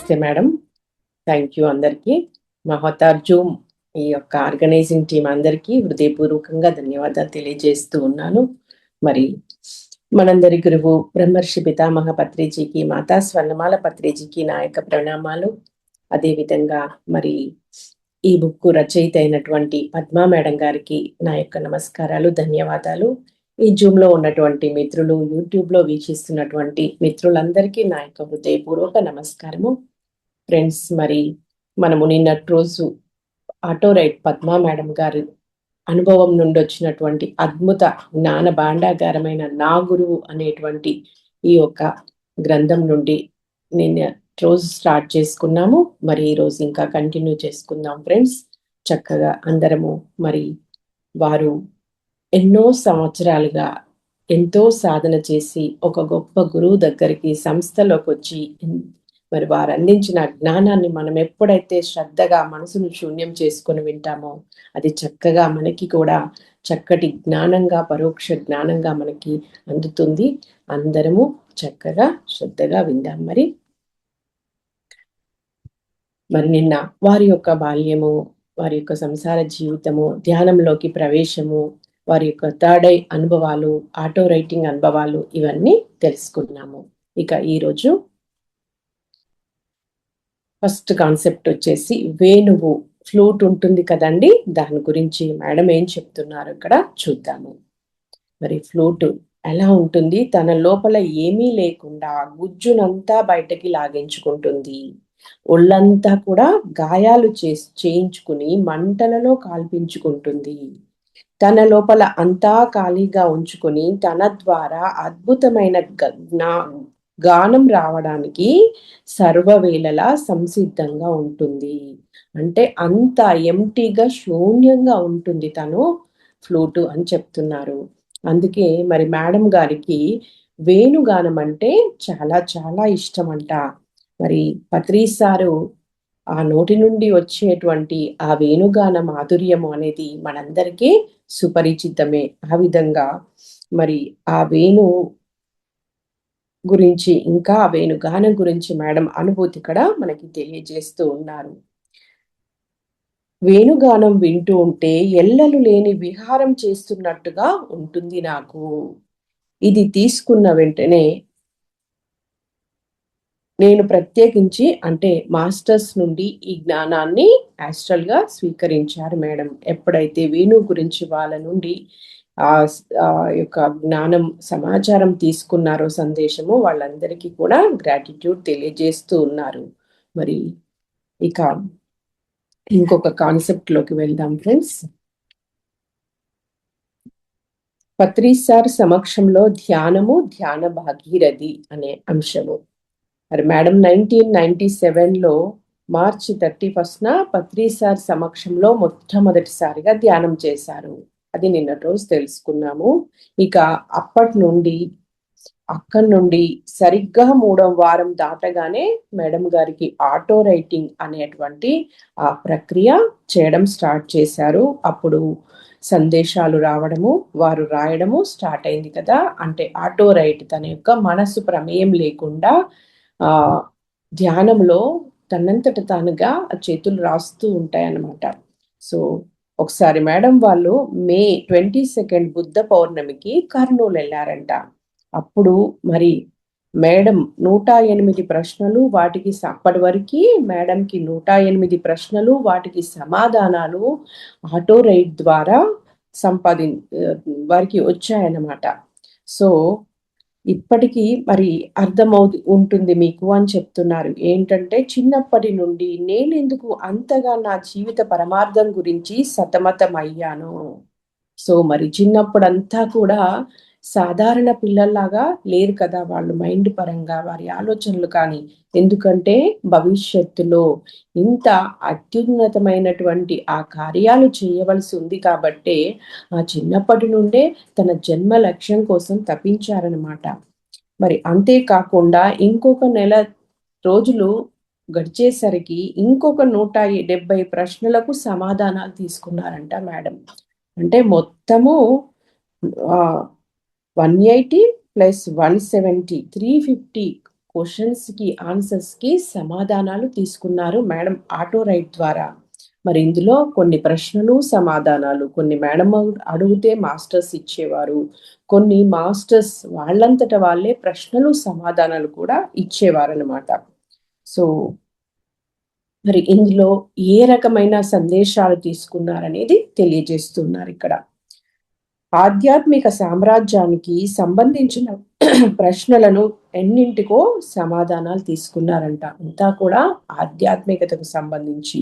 నమస్తే madam. Thank you అందరికీ. మహతార్ Zoom ఈ యొక్క ఆర్గనైజింగ్ టీం అందరికీ హృదయపూర్వకంగా ధన్యవాదాలు తెలియజేస్తూ ఉన్నాను. మరి మనందరి గురువు బ్రహ్మర్షి పితామహ పత్రిజీకి, మాతా స్వర్ణమాల పత్రిజీకి నా యొక్క ప్రణామాలు. అదేవిధంగా మరి ఈ బుక్ రచయిత అయినటువంటి పద్మా మేడం గారికి నా యొక్క నమస్కారాలు, ధన్యవాదాలు. ఈ జూమ్ లో ఉన్నటువంటి మిత్రులు, యూట్యూబ్ లో వీక్షిస్తున్నటువంటి మిత్రులందరికీ నా యొక్క హృదయపూర్వక నమస్కారము. ఫ్రెండ్స్, మరి మనము నిన్నటి రోజు ఆటో రైట్ పద్మా మేడం గారి అనుభవం నుండి వచ్చినటువంటి అద్భుత జ్ఞాన భాండాగారమైన నా గురువు అనేటువంటి ఈ యొక్క గ్రంథం నుండి నిన్న రోజు స్టార్ట్ చేసుకున్నాము. మరి ఈ రోజు ఇంకా కంటిన్యూ చేసుకుందాం ఫ్రెండ్స్. చక్కగా అందరము మరి వారు ఎన్నో సంవత్సరాలుగా ఎంతో సాధన చేసి ఒక గొప్ప గురువు దగ్గరికి సంస్థలోకి వచ్చి మరి వారు అందించిన జ్ఞానాన్ని మనం ఎప్పుడైతే శ్రద్ధగా మనసును శూన్యం చేసుకొని వింటామో అది చక్కగా మనకి కూడా చక్కటి జ్ఞానంగా, పరోక్ష జ్ఞానంగా మనకి అందుతుంది. అందరము చక్కగా శ్రద్ధగా విందాం. మరి నిన్న వారి యొక్క బాల్యము, వారి యొక్క సంసార జీవితము, ధ్యానంలోకి ప్రవేశము, వారి యొక్క థర్డ్ ఐ అనుభవాలు, ఆటో రైటింగ్ అనుభవాలు ఇవన్నీ తెలుసుకున్నాము. ఇక ఈరోజు ఫస్ట్ కాన్సెప్ట్ వచ్చేసి వేణువు, ఫ్లూట్ ఉంటుంది కదండి, దాని గురించి మేడం ఏం చెప్తున్నారు ఇక్కడ చూద్దాము. మరి ఫ్లూట్ ఎలా ఉంటుంది? తన లోపల ఏమీ లేకుండా గుజ్జునంతా బయటకి లాగించుకుంటుంది. ఒళ్ళంతా కూడా గాయాలు చేయించుకుని మంటలలో కాల్పించుకుంటుంది. తన లోపల అంతా ఖాళీగా ఉంచుకొని తన ద్వారా అద్భుతమైన గానం రావడానికి సర్వవేళలా సంసిద్ధంగా ఉంటుంది. అంటే అంత ఎంటీగా, శూన్యంగా ఉంటుంది తను ఫ్లూటు అని చెప్తున్నారు. అందుకే మరి మేడం గారికి వేణుగానం అంటే చాలా చాలా ఇష్టం అంట. మరి పత్రి సారు ఆ నోటి నుండి వచ్చేటువంటి ఆ వేణుగాన మాధుర్యము అనేది మనందరికీ సుపరిచితమే. ఆ విధంగా మరి ఆ వేణు గురించి, ఇంకా ఆ వేణుగానం గురించి మేడం అనుభూతి కూడా మనకి తెలియజేస్తూ ఉన్నారు. వేణుగానం వింటూ ఉంటే ఎల్లలు లేని విహారం చేస్తున్నట్టుగా ఉంటుంది నాకు. ఇది తీసుకున్న వెంటనే నేను ప్రత్యేకించి అంటే మాస్టర్స్ నుండి ఈ జ్ఞానాన్ని యాస్ట్రల్ గా స్వీకరించారు మేడం. ఎప్పుడైతే వేణు గురించి వాళ్ళ నుండి ఆ యొక్క జ్ఞానం సమాచారం తీసుకున్నారో, సందేశము, వాళ్ళందరికీ కూడా గ్రాటిట్యూడ్ తెలియజేస్తూ ఉన్నారు. మరి ఇక ఇంకొక కాన్సెప్ట్ లోకి వెళ్దాం ఫ్రెండ్స్. పత్రి సార్ సమక్షంలో ధ్యానము, ధ్యాన భాగీరథి అనే అంశము. మరి మేడం 1997లో మార్చి 31న పత్రి సార్ సమక్షంలో మొట్టమొదటిసారిగా ధ్యానం చేశారు. అది నిన్నటి రోజు తెలుసుకున్నాము. ఇక అక్కడి నుండి సరిగ్గా 3వ వారం దాటగానే మేడం గారికి ఆటో రైటింగ్ అనేటువంటి ఆ ప్రక్రియ చేయడం స్టార్ట్ చేశారు. అప్పుడు సందేశాలు రావడము, వారు రాయడము స్టార్ట్ అయింది కదా. అంటే ఆటో రైట్ తన యొక్క మనసు ప్రమేయం లేకుండా ధ్యానంలో తనంతట తానుగా చేతులు రాస్తూ ఉంటాయన్నమాట. సో ఒకసారి మేడం వాళ్ళు మే 22 బుద్ధ పౌర్ణమికి కర్నూలు వెళ్ళారంట. అప్పుడు మరి మేడం 108 ప్రశ్నలు, వాటికి అప్పటి వరకు మేడంకి 108 ప్రశ్నలు, వాటికి సమాధానాలు ఆటో రైట్ ద్వారా వారికి వచ్చాయన్నమాట. సో ఇప్పటికీ మరి ఉంటుంది మీకు అని చెప్తున్నారు. ఏంటంటే చిన్నప్పటి నుండి నేనెందుకు అంతగా నా జీవిత పరమార్థం గురించి సతమతం అయ్యాను. సో మరి చిన్నప్పుడంతా కూడా సాధారణ పిల్లల్లాగా లేరు కదా వాళ్ళు, మైండ్ పరంగా వారి ఆలోచనలు కానీ. ఎందుకంటే భవిష్యత్తులో ఇంత అత్యున్నతమైనటువంటి ఆ కార్యాలు చేయవలసి ఉంది కాబట్టే ఆ చిన్నప్పటి నుండే తన జన్మ లక్ష్యం కోసం తపించారనమాట. మరి అంతేకాకుండా ఇంకొక నెల రోజులు గడిచేసరికి ఇంకొక 170 ప్రశ్నలకు సమాధానాలు తీసుకున్నారంట మేడం. అంటే మొత్తము 180 + 170 350 క్వశ్చన్స్కి ఆన్సర్స్కి సమాధానాలు తీసుకున్నారు మేడం ఆటో రైట్ ద్వారా. మరి ఇందులో కొన్ని ప్రశ్నలు సమాధానాలు, కొన్ని మేడం అడిగితే మాస్టర్స్ ఇచ్చేవారు, కొన్ని మాస్టర్స్ వాళ్ళంతట వాళ్ళే ప్రశ్నలు సమాధానాలు కూడా ఇచ్చేవారనమాట. సో మరి ఇందులో ఏ రకమైన సందేశాలు తీసుకున్నారనేది తెలియజేస్తున్నారు ఇక్కడ. ఆధ్యాత్మిక సామ్రాజ్యానికి సంబంధించిన ప్రశ్నలను ఎన్నింటికో సమాధానాలు తీసుకున్నారంట. అంతా కూడా ఆధ్యాత్మికతకు సంబంధించి.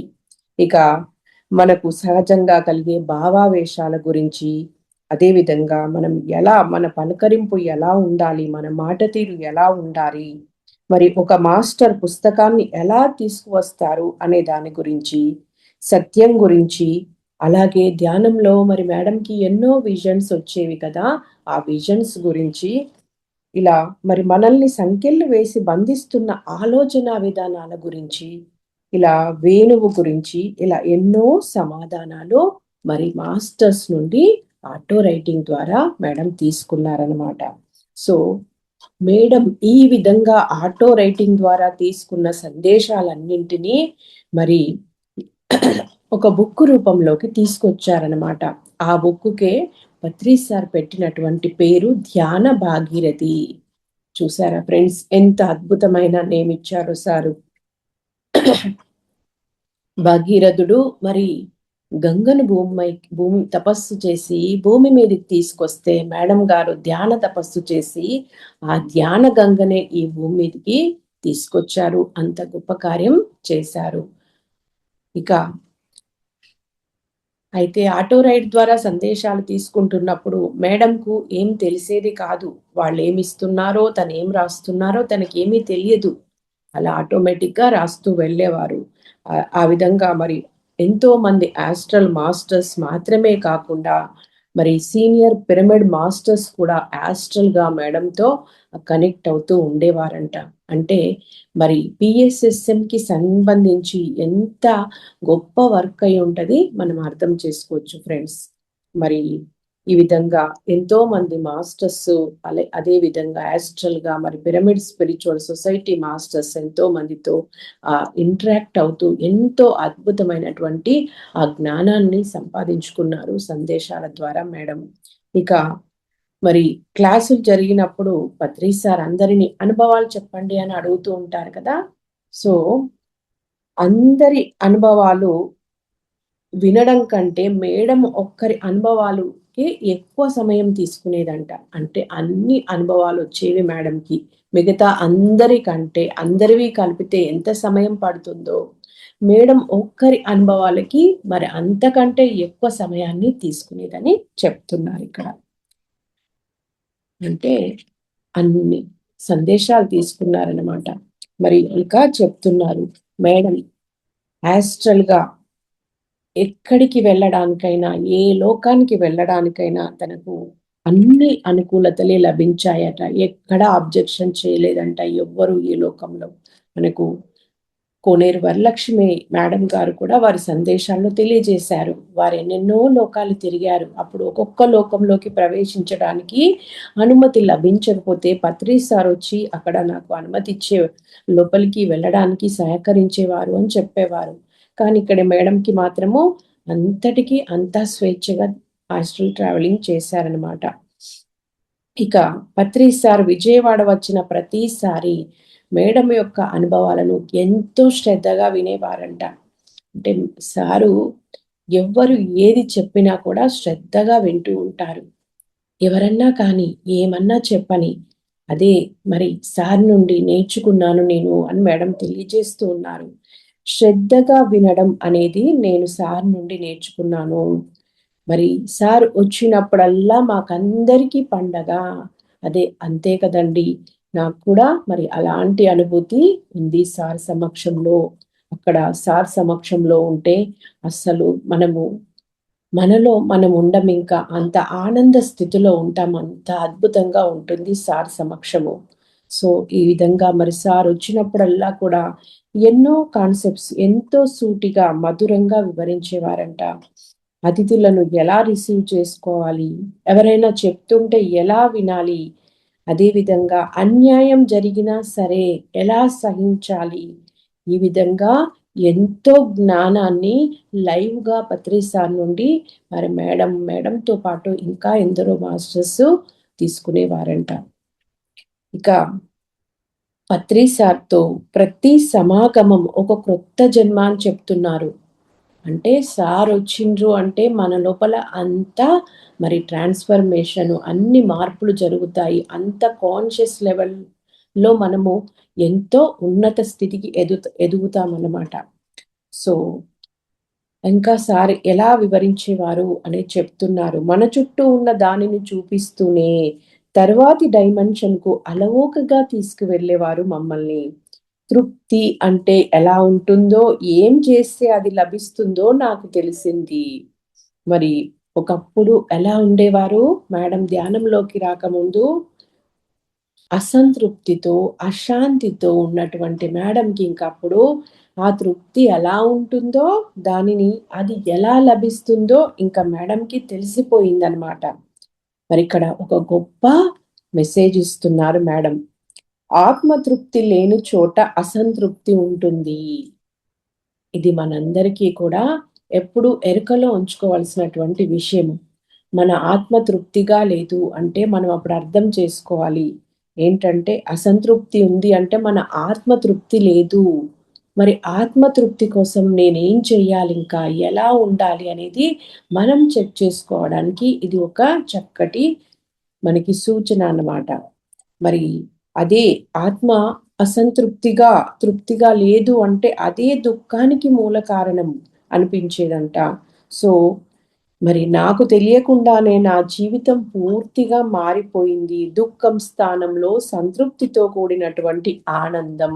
ఇక మనకు సహజంగా కలిగే భావావేశాల గురించి, అదేవిధంగా మనం మన పలకరింపు ఎలా ఉండాలి, మన మాట తీరు ఎలా ఉండాలి, మరి ఒక మాస్టర్ పుస్తకాన్ని ఎలా తీసుకువస్తారు అనే దాని గురించి, సత్యం గురించి, అలాగే ధ్యానంలో మరి మేడంకి ఎన్నో విజన్స్ వచ్చేవి కదా, ఆ విజన్స్ గురించి, ఇలా మరి మనల్ని సంకెళ్ళు వేసి బంధిస్తున్న ఆలోచన విధానాల గురించి, ఇలా వేణువు గురించి, ఇలా ఎన్నో సమాధానాలు మరి మాస్టర్స్ నుండి ఆటో రైటింగ్ ద్వారా మేడం తీసుకున్నారనమాట. సో మేడం ఈ విధంగా ఆటో రైటింగ్ ద్వారా తీసుకున్న సందేశాలన్నింటినీ మరి ఒక బుక్ రూపంలోకి తీసుకొచ్చారనమాట. ఆ బుక్కుకే పత్రి సార్ పెట్టినటువంటి పేరు ధ్యాన భాగీరథి. చూసారా ఫ్రెండ్స్, ఎంత అద్భుతమైన నేమ్ ఇచ్చారు సారు. భగీరథుడు మరి గంగను భూమి తపస్సు చేసి భూమి మీదకి తీసుకొస్తే మేడం గారు ధ్యాన తపస్సు చేసి ఆ ధ్యాన గంగనే ఈ భూమి మీదకి తీసుకొచ్చారు. అంత గొప్ప కార్యం చేశారు. ఇక అయితే ఆటో రైడ్ ద్వారా సందేశాలు తీసుకుంటున్నప్పుడు మేడంకు ఏం తెలిసేది కాదు. వాళ్ళు ఏమి ఇస్తున్నారో, తను ఏం రాస్తున్నారో తనకి ఏమీ తెలియదు. అలా ఆటోమేటిక్గా రాస్తూ వెళ్ళేవారు. ఆ విధంగా మరి ఎంతో మంది ఆస్ట్రల్ మాస్టర్స్ మాత్రమే కాకుండా మరి సీనియర్ పిరమిడ్ మాస్టర్స్ కూడా ఆస్ట్రల్గా మేడంతో కనెక్ట్ అవుతూ ఉండేవారంట. అంటే మరి పిఎస్ఎస్ఎంకి సంబంధించి ఎంత గొప్ప వర్క్ అయి ఉంటుంది మనం అర్థం చేసుకోవచ్చు ఫ్రెండ్స్. మరి ఈ విధంగా ఎంతో మంది మాస్టర్స్ అదే విధంగా యాస్ట్రల్ గా మరి పిరమిడ్ స్పిరిచువల్ సొసైటీ మాస్టర్స్ ఎంతో మందితో ఇంటరాక్ట్ అవుతూ ఎంతో అద్భుతమైనటువంటి ఆ జ్ఞానాన్ని సంపాదించుకున్నారు సందేశాల ద్వారా మేడం. ఇక మరి క్లాసులు జరిగినప్పుడు పత్రి సార్ అందరినీ అనుభవాలు చెప్పండి అని అడుగుతూ ఉంటారు కదా. సో అందరి అనుభవాలు వినడం కంటే మేడం ఒక్కరి అనుభవాలుకి ఎక్కువ సమయం తీసుకునేదంట. అంటే అన్ని అనుభవాలు వచ్చేవి మేడంకి. మిగతా అందరివి కలిపితే ఎంత సమయం పడుతుందో మేడం ఒక్కరి అనుభవాలకి మరి అంతకంటే ఎక్కువ సమయాన్ని తీసుకునేదని చెప్తున్నారు ఇక్కడ. అంటే అన్ని సందేశాలు తీసుకున్నారన్నమాట. మరి ఇంకా చెప్తున్నారు మేడం యాస్ట్రల్గా ఎక్కడికి వెళ్ళడానికైనా, ఏ లోకానికి వెళ్ళడానికైనా తనకు అన్ని అనుకూలతలే లభించాయట. ఎక్కడా అబ్జెక్షన్ చేయలేదంట ఎవ్వరు ఈ లోకంలో. మనకు కోనేరు వరలక్ష్మి మేడం గారు కూడా వారి సందేశాల్లో తెలియజేశారు. వారు ఎన్నెన్నో లోకాలు తిరిగారు. అప్పుడు ఒక్కొక్క లోకంలోకి ప్రవేశించడానికి అనుమతి లభించకపోతే పత్రి సార్ వచ్చి అక్కడ నాకు అనుమతి ఇచ్చే లోపలికి వెళ్ళడానికి సహకరించేవారు అని చెప్పేవారు. కానీ ఇక్కడ మేడంకి మాత్రము అంతటికీ అంతా స్వేచ్ఛగా ఆస్ట్రల్ ట్రావెలింగ్ చేశారనమాట. ఇక పత్రి సార్ విజయవాడ వచ్చిన ప్రతిసారి మేడం యొక్క అనుభవాలను ఎంతో శ్రద్ధగా వినేవారంట. అంటే సారు ఎవ్వరు ఏది చెప్పినా కూడా శ్రద్ధగా వింటూ ఉంటారు. ఎవరన్నా కానీ ఏమన్నా చెప్పని అదే మరి సార్ నుండి నేర్చుకున్నాను నేను అని మేడం తెలియజేస్తూ ఉన్నారు. శ్రద్ధగా వినడం అనేది నేను సార్ నుండి నేర్చుకున్నాను. మరి సార్ వచ్చినప్పుడల్లా మాకందరికీ పండగ. అదే అంతే కదండి. నాకు కూడా మరి అలాంటి అనుభూతి ఉంది సార్ సమక్షంలో. అక్కడ సార్ సమక్షంలో ఉంటే అస్సలు మనలో మనం ఉండం, ఇంకా అంత ఆనంద స్థితిలో ఉంటాం. అంత అద్భుతంగా ఉంటుంది సార్ సమక్షము. సో ఈ విధంగా మరి సార్ వచ్చినప్పుడల్లా కూడా ఎన్నో కాన్సెప్ట్స్ ఎంతో సూటిగా మధురంగా వివరించేవారంట. అతిథులను ఎలా రిసీవ్ చేసుకోవాలి, ఎవరైనా చెప్తుంటే ఎలా వినాలి, అదేవిధంగా అన్యాయం జరిగినా సరే ఎలా సహించాలి, ఈ విధంగా ఎంతో జ్ఞానాన్ని లైవ్గా పత్రి సార్ నుండి మరి మేడంతో పాటు ఇంకా ఎందరో మాస్టర్స్ తీసుకునేవారంట. ఇక పత్రి సార్తో ప్రతి సమాగమం ఒక క్రొత్త జన్మ అని చెప్తున్నారు. అంటే సార్ వచ్చిండ్రు అంటే మన లోపల అంతా మరి ట్రాన్స్ఫర్మేషన్, అన్ని మార్పులు జరుగుతాయి. అంత కాన్షియస్ లెవెల్లో మనము ఎంతో ఉన్నత స్థితికి ఎదుగుతామన్నమాట. సో ఇంకా సార్ ఎలా వివరించేవారు అనేది చెప్తున్నారు. మన చుట్టూ ఉన్న దానిని చూపిస్తూనే తర్వాతి డైమెన్షన్‌కు అలవోకగా తీసుకువెళ్ళేవారు మమ్మల్ని. తృప్తి అంటే ఎలా ఉంటుందో, ఏం చేస్తే అది లభిస్తుందో నాకు తెలిసింది. మరి ఒకప్పుడు ఎలా ఉండేవారు మేడం ధ్యానంలోకి రాకముందు? అసంతృప్తితో, అశాంతితో ఉన్నటువంటి మేడంకి ఇంకప్పుడు ఆ తృప్తి ఎలా ఉంటుందో, దానిని అది ఎలా లభిస్తుందో ఇంకా మేడంకి తెలిసిపోయిందనమాట. మరిక్కడ ఒక గొప్ప మెసేజ్ ఇస్తున్నారు మేడం. ఆత్మతృప్తి లేని చోట అసంతృప్తి ఉంటుంది. ఇది మనందరికీ కూడా ఎప్పుడూ ఎరుకలో ఉంచుకోవాల్సినటువంటి విషయము. మన ఆత్మ తృప్తిగా లేదు అంటే మనం అప్పుడు అర్థం చేసుకోవాలి. ఏంటంటే అసంతృప్తి ఉంది అంటే మన ఆత్మ తృప్తి లేదు. మరి ఆత్మ తృప్తి కోసం నేనేం చెయ్యాలి ఇంకా? ఎలా ఉండాలి అనేది మనం చెక్ చేసుకోవడానికి ఇది ఒక చక్కటి మనకి సూచన అన్నమాట. మరి అదే ఆత్మ అసంతృప్తిగా, తృప్తిగా లేదు అంటే అదే దుఃఖానికి మూల కారణం అనిపించేదంట. సో, మరి నాకు తెలియకుండానే నా జీవితం పూర్తిగా మారిపోయింది. దుఃఖం స్థానంలో సంతృప్తితో కూడినటువంటి ఆనందం.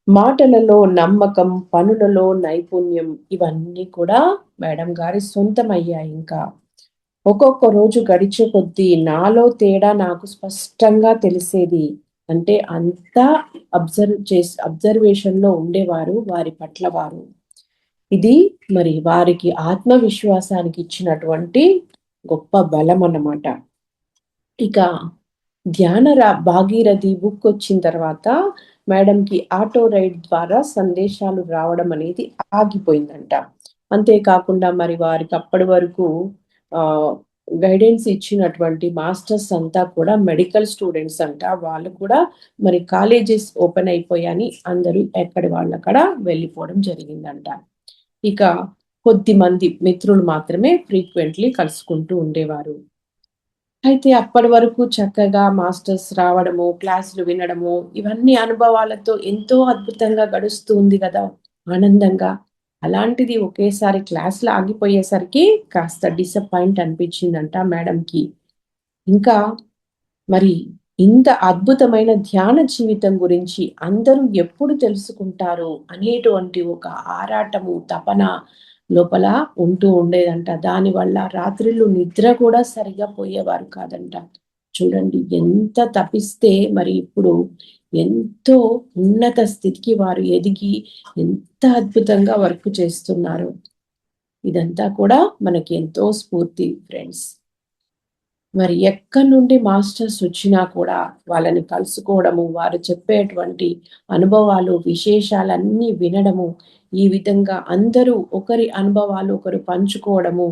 మాటలలో నమ్మకం, పనులలో నైపుణ్యం ఇవన్నీ కూడా మేడం గారి సొంతమయ్యాయి ఇంకా. ఒక్కొక్క రోజు గడిచే కొద్దీ నాలో తేడా నాకు స్పష్టంగా తెలిసేది. అంటే అంతా అబ్జర్వేషన్‌లో ఉండేవారు వారి పట్ల వారు. ఇది మరి వారికి ఆత్మవిశ్వాసానికి ఇచ్చినటువంటి గొప్ప బలమన్నమాట. ఇక భాగీరథి బుక్ వచ్చిన తర్వాత మేడంకి ఆటో రైడ్ ద్వారా సందేశాలు రావడం అనేది ఆగిపోయిందంట. అంతేకాకుండా మరి వారికి అప్పటి వరకు గైడెన్స్ ఇచ్చినటువంటి మాస్టర్స్ అంతా కూడా మెడికల్ స్టూడెంట్స్ అంట. వాళ్ళు కూడా మరి కాలేజెస్ ఓపెన్ అయిపోయాయని అందరూ ఎక్కడి వాళ్ళక్కడ వెళ్ళిపోవడం జరిగిందంట. ఇక కొద్దిమంది మిత్రులు మాత్రమే ఫ్రీక్వెంట్‌లీ కలుసుకుంటూ ఉండేవారు. అయితే అప్పటి వరకు చక్కగా మాస్టర్స్ రావడము, క్లాసులు వినడము, ఇవన్నీ అనుభవాలతో ఎంతో అద్భుతంగా గడుస్తూ ఉంది గదా! ఆనందంగా. అలాంటిది ఒకేసారి క్లాసులు ఆగిపోయేసరికి కాస్త డిసప్పాయింట్ అనిపించిందంట మేడంకి. ఇంకా మరి ఇంత అద్భుతమైన ధ్యాన జీవితం గురించి అందరూ ఎప్పుడు తెలుసుకుంటారు అనేటువంటి ఒక ఆరాటము, తపన లోపల ఉంటూ ఉండేదంట. దానివల్ల రాత్రిళ్ళు నిద్ర కూడా సరిగ్గా పోయేవారు కాదంట. చూడండి ఎంత తపిస్తే మరి ఇప్పుడు ఎంతో ఉన్నత స్థితికి వారు ఎదిగి ఎంత అద్భుతంగా వర్క్ చేస్తున్నారు. ఇదంతా కూడా మనకి ఎంతో స్ఫూర్తి ఫ్రెండ్స్. మరి ఎక్కడి నుండి మాస్టర్స్ వచ్చినా కూడా వాళ్ళని కలుసుకోవడము, వారు చెప్పేటువంటి అనుభవాలు, విశేషాలన్నీ వినడము, ఈ విధంగా అందరూ ఒకరి అనుభవాలు ఒకరు పంచుకోవడము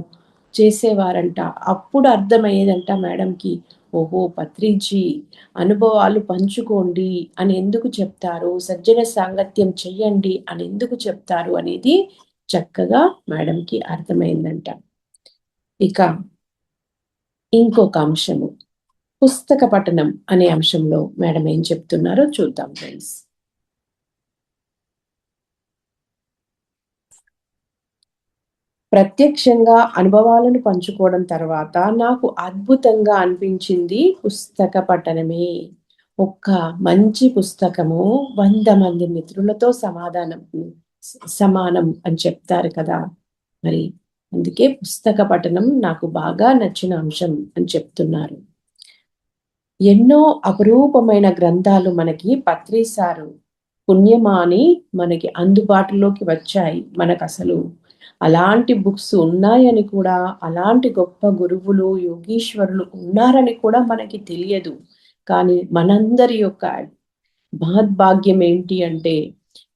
చేసేవారంట. అప్పుడు అర్థమయ్యేదంట మేడంకి, ఓహో! పత్రిజీ అనుభవాలు పంచుకోండి అని ఎందుకు చెప్తారు? సజ్జన సాంగత్యం చెయ్యండి అని ఎందుకు చెప్తారు అనేది చక్కగా మేడంకి అర్థమైందంట. ఇక ఇంకొక అంశము. పుస్తక పఠనం అనే అంశంలో మేడం ఏం చెప్తున్నారో చూద్దాం ఫ్రెండ్స్. ప్రత్యక్షంగా అనుభవాలను పంచుకోవడం తర్వాత నాకు అద్భుతంగా అనిపించింది పుస్తక పఠనమే. ఒక్క మంచి పుస్తకము 100 మంది మిత్రులతో సమానం అని చెప్తారు కదా! మరి అందుకే పుస్తక పఠనం నాకు బాగా నచ్చిన అంశం అని చెప్తున్నారు. ఎన్నో అపరూపమైన గ్రంథాలు మనకి పత్రి సారు పుణ్యమాని మనకి అందుబాటులోకి వచ్చాయి. మనకసలు అలాంటి బుక్స్ ఉన్నాయని కూడా, అలాంటి గొప్ప గురువులు, యోగీశ్వరులు ఉన్నారని కూడా మనకి తెలియదు. కానీ మనందరి యొక్క మహద్భాగ్యం ఏంటి అంటే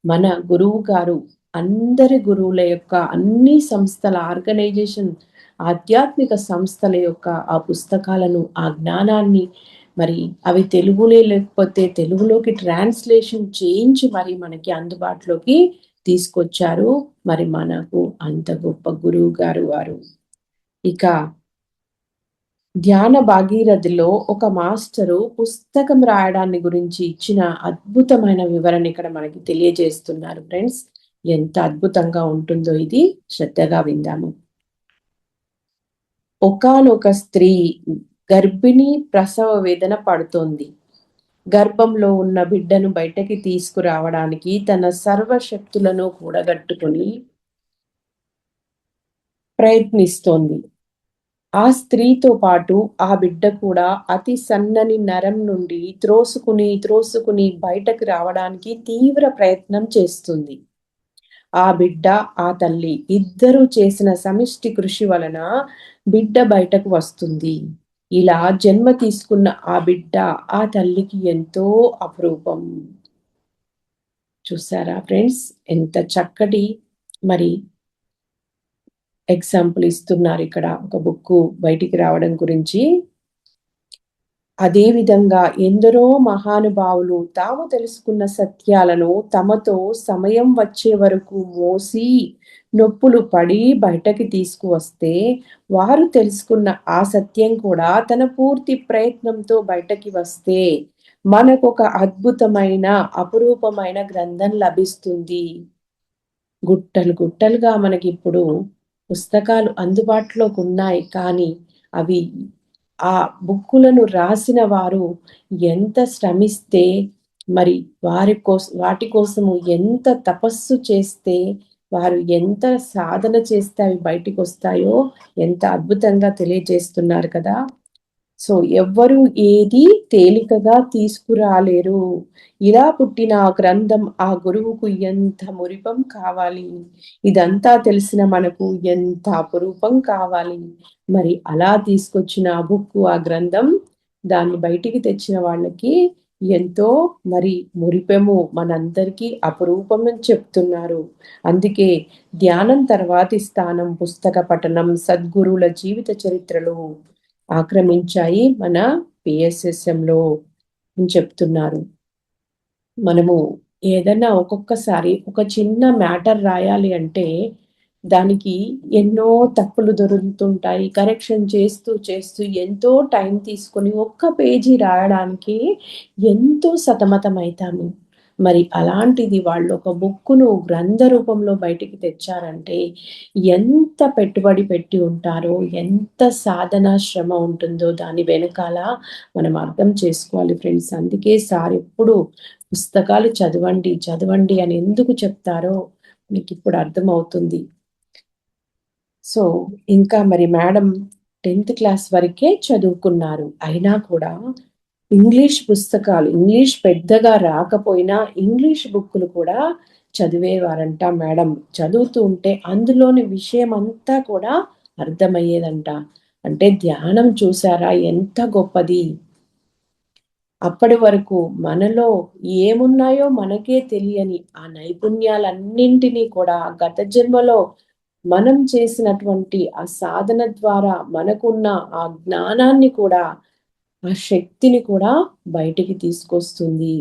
మన గురువు గారు అందరి గురువుల యొక్క అన్ని సంస్థల ఆర్గనైజేషన్ ఆధ్యాత్మిక సంస్థల యొక్క ఆ పుస్తకాలను ఆ జ్ఞానాన్ని మరి అవి తెలుగులే లేకపోతే తెలుగులోకి ట్రాన్స్లేషన్ చేయించి మరి మనకి అందుబాటులోకి తీసుకొచ్చారు. మరి మనకు అంత గొప్ప గురువు గారు వారు. ఇక ధ్యాన భాగీరథిలో ఒక మాస్టరు పుస్తకం రాయడాన్ని గురించి ఇచ్చిన అద్భుతమైన వివరణ ఇక్కడ మనకి తెలియజేస్తున్నారు ఫ్రెండ్స్. ఎంత అద్భుతంగా ఉంటుందో ఇది శ్రద్ధగా విందాము. ఒకానొక స్త్రీ గర్భిణి ప్రసవ వేదన పడుతోంది. గర్భంలో ఉన్న బిడ్డను బయటకి తీసుకురావడానికి తన సర్వశక్తులను కూడగట్టుకుని ప్రయత్నిస్తోంది. ఆ స్త్రీతో పాటు ఆ బిడ్డ కూడా అతి సన్నని నరం నుండి త్రోసుకుని బయటకు రావడానికి తీవ్ర ప్రయత్నం చేస్తుంది. ఆ బిడ్డ ఆ తల్లి ఇద్దరూ చేసిన సమిష్టి కృషి వలన బిడ్డ బయటకు వస్తుంది. ఇలా జన్మ తీసుకున్న ఆ బిడ్డ ఆ తల్లికి ఎంతో అపురూపం. చూసారా ఫ్రెండ్స్, ఎంత చక్కటి మరి ఎగ్జాంపుల్ ఇస్తున్నారు ఇక్కడ ఒక బుక్ బయటికి రావడం గురించి. అదే విధంగా ఎందరో మహానుభావులు తాము తెలుసుకున్న సత్యాలను తమతో సమయం వచ్చే వరకు మోసి నొప్పులు పడి బయటకి తీసుకువస్తే వారు తెలుసుకున్న ఆ సత్యం కూడా తన పూర్తి ప్రయత్నంతో బయటకి వస్తే మనకొక అద్భుతమైన అపురూపమైన గ్రంథం లభిస్తుంది. గుట్టలుగా మనకి ఇప్పుడు పుస్తకాలు అందుబాటులోకి ఉన్నాయి. కానీ అవి ఆ బుక్కులను రాసిన వారు ఎంత శ్రమిస్తే మరి వాటి కోసము ఎంత తపస్సు చేస్తే వారు ఎంత సాధన చేస్తే అవి బయటికి వస్తాయో ఎంత అద్భుతంగా తెలియజేస్తున్నారు కదా. సో ఎవ్వరూ ఏది తేలికగా తీసుకురాలేరు. ఇలా పుట్టిన ఆ గ్రంథం ఆ గురువుకు ఎంత మురిపం కావాలి, ఇదంతా తెలిసిన మనకు ఎంత అపురూపం కావాలి. మరి అలా తీసుకొచ్చిన ఆ బుక్కు ఆ గ్రంథం దాన్ని బయటికి తెచ్చిన వాళ్ళకి ఎంతో మరి మురిపెము, మనందరికీ అపురూపం అని చెప్తున్నారు. అందుకే ధ్యానం తర్వాతి స్థానం పుస్తక పఠనం, సద్గురువుల జీవిత చరిత్రలు ఆక్రమించాయి మన పిఎస్ఎస్ఎంలో అని చెప్తున్నారు. మనము ఏదైనా ఒక్కొక్కసారి ఒక చిన్న మ్యాటర్ రాయాలి అంటే దానికి ఎన్నో తప్పులు దొరుకుతుంటాయి. కరెక్షన్ చేస్తూ ఎంతో టైం తీసుకొని ఒక్క పేజీ రాయడానికి ఎంతో సతమతమవుతాము. మరి అలాంటిది వాళ్ళు ఒక బుక్కును గ్రంథ రూపంలో బయటికి తెచ్చారంటే ఎంత పెట్టుబడి పెట్టి ఉంటారో, ఎంత సాధన శ్రమ ఉంటుందో దాని వెనకాల మనం అర్థం చేసుకోవాలి ఫ్రెండ్స్. అందుకే సార్ ఎప్పుడు పుస్తకాలు చదవండి అని ఎందుకు చెప్తారో మీకు ఇప్పుడు అర్థమవుతుంది. సో ఇంకా మరి మేడం 10th క్లాస్ వరకే చదువుకున్నారు. అయినా కూడా ఇంగ్లీష్ పుస్తకాలు, ఇంగ్లీష్ పెద్దగా రాకపోయినా ఇంగ్లీష్ బుక్కులు కూడా చదివేవారంట మేడం. చదువుతూ ఉంటే అందులోని విషయం అంతా కూడా అర్థమయ్యేదంట. అంటే ధ్యానం చూసారా ఎంత గొప్పది. అప్పటి వరకు మనలో ఏమున్నాయో మనకే తెలియని ఆ నైపుణ్యాలన్నింటినీ కూడా గత జన్మలో మనం చేసినటువంటి ఆ సాధన ద్వారా మనకున్న ఆ జ్ఞానాన్ని కూడా, ఆ శక్తిని కూడా బయటికి తీసుకొస్తుంది.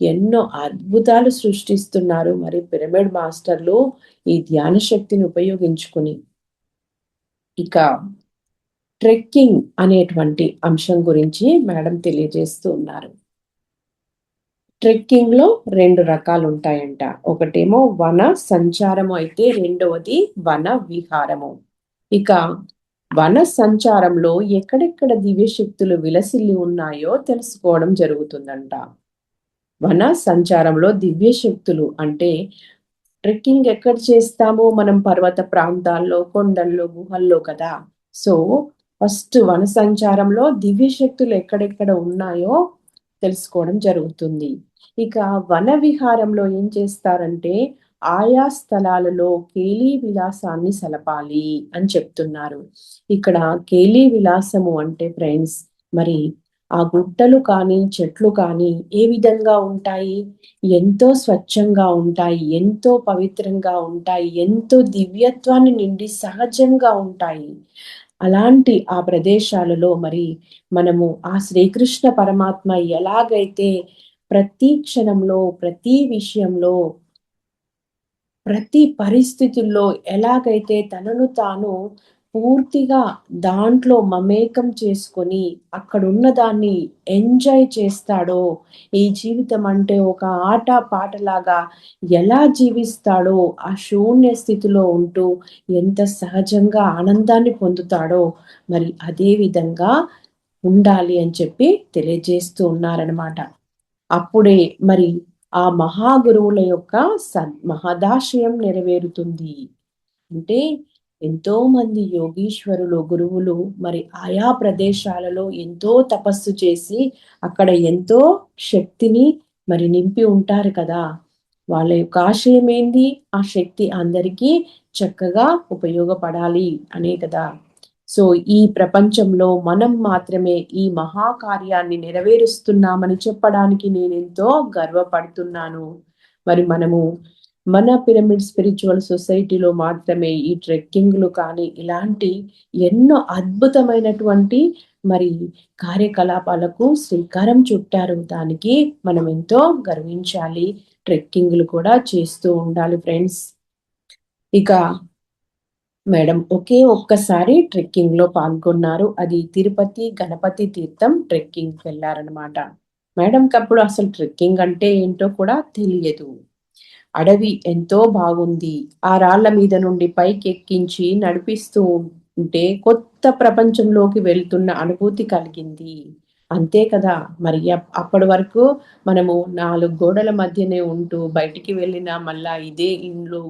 ఎన్నో అద్భుతాలు సృష్టిస్తున్నారు మరి పిరమిడ్ మాస్టర్లు ఈ ధ్యాన శక్తిని ఉపయోగించుకుని. ఇక ట్రెక్కింగ్ అనేటువంటి అంశం గురించి మేడం తెలియజేస్తూ ఉన్నారు. ట్రెక్కింగ్ లో 2 రకాలు ఉంటాయంట. ఒకటేమో వన సంచారము అయితే రెండవది వన విహారము. ఇక వన సంచారంలో ఎక్కడెక్కడ దివ్యశక్తులు విలసిల్లి ఉన్నాయో తెలుసుకోవడం జరుగుతుందంట. వన సంచారంలో దివ్యశక్తులు అంటే ట్రెక్కింగ్ ఎక్కడ చేస్తామో మనం పర్వత ప్రాంతాల్లో, కొండల్లో, గుహల్లో కదా. సో ఫస్ట్ వన సంచారంలో దివ్యశక్తులు ఎక్కడెక్కడ ఉన్నాయో తెలుసుకోవడం జరుగుతుంది. ఇక వన విహారంలో ఏం చేస్తారంటే ఆయా స్థలాలలో కేలీ విలాసాన్ని సలపాలి అని చెప్తున్నారు. ఇక్కడ కేలీ విలాసము అంటే ఫ్రెండ్స్ మరి ఆ గుట్టలు కానీ చెట్లు కానీ ఏ విధంగా ఉంటాయి, ఎంతో స్వచ్ఛంగా ఉంటాయి, ఎంతో పవిత్రంగా ఉంటాయి, ఎంతో దివ్యత్వాన్ని నిండి సహజంగా ఉంటాయి. అలాంటి ఆ ప్రదేశాలలో మరి మనము ఆ శ్రీకృష్ణ పరమాత్మ ఎలాగైతే ప్రతి క్షణంలో ప్రతి విషయంలో ప్రతి పరిస్థితుల్లో ఎలాగైతే తనను తాను పూర్తిగా దాంట్లో మమేకం చేసుకొని అక్కడున్న దాన్ని ఎంజాయ్ చేస్తాడో, ఈ జీవితం అంటే ఒక ఆట పాటలాగా ఎలా జీవిస్తాడో, ఆ శూన్య స్థితిలో ఉంటూ ఎంత సహజంగా ఆనందాన్ని పొందుతాడో, మరి అదే విధంగా ఉండాలి అని చెప్పి తెలియజేస్తూ ఉన్నారనమాట. అప్పుడే మరి ఆ మహాగురువుల యొక్క మహదాశయం నెరవేరుతుంది. అంటే ఎంతో మంది యోగీశ్వరులు, గురువులు మరి ఆయా ప్రదేశాలలో ఎంతో తపస్సు చేసి అక్కడ ఎంతో శక్తిని మరి నింపి ఉంటారు కదా! వాళ్ళ యొక్క ఆశయం ఏంది? ఆ శక్తి అందరికీ చక్కగా ఉపయోగపడాలి అనే కదా! సో, ఈ ప్రపంచంలో మనం మాత్రమే ఈ మహాకార్యాన్ని నెరవేరుస్తున్నామని చెప్పడానికి నేనెంతో గర్వపడుతున్నాను. మరి మనము మన పిరమిడ్ స్పిరిచువల్ సొసైటీలో మాత్రమే ఈ ట్రెక్కింగ్‌లు కానీ, ఇలాంటి ఎన్నో అద్భుతమైనటువంటి మరి కార్యకలాపాలకు శ్రీకారం చుట్టారు. దానికి మనం ఎంతో గర్వించాలి. ట్రెక్కింగ్‌లు కూడా చేస్తూ ఉండాలి ఫ్రెండ్స్. ఇక మేడం ఒకే ఒక్కసారి ట్రెక్కింగ్‌లో పాల్గొన్నారు. అది తిరుపతి గణపతి తీర్థం ట్రెక్కింగ్‌కి వెళ్లారనమాట. మేడంకప్పుడు అసలు ట్రెక్కింగ్ అంటే ఏంటో కూడా తెలియదు. అడవి ఎంతో బాగుంది. ఆ రాళ్ళ మీద నుండి పైకెక్కించి నడిపిస్తూ ఉంటే కొత్త ప్రపంచంలోకి వెళ్తున్న అనుభూతి కలిగింది. అంతే కదా! మరి అప్పటి వరకు మనము 4 గోడల మధ్యనే ఉంటూ బయటికి వెళ్ళినా మళ్ళా ఇదే ఇండ్లు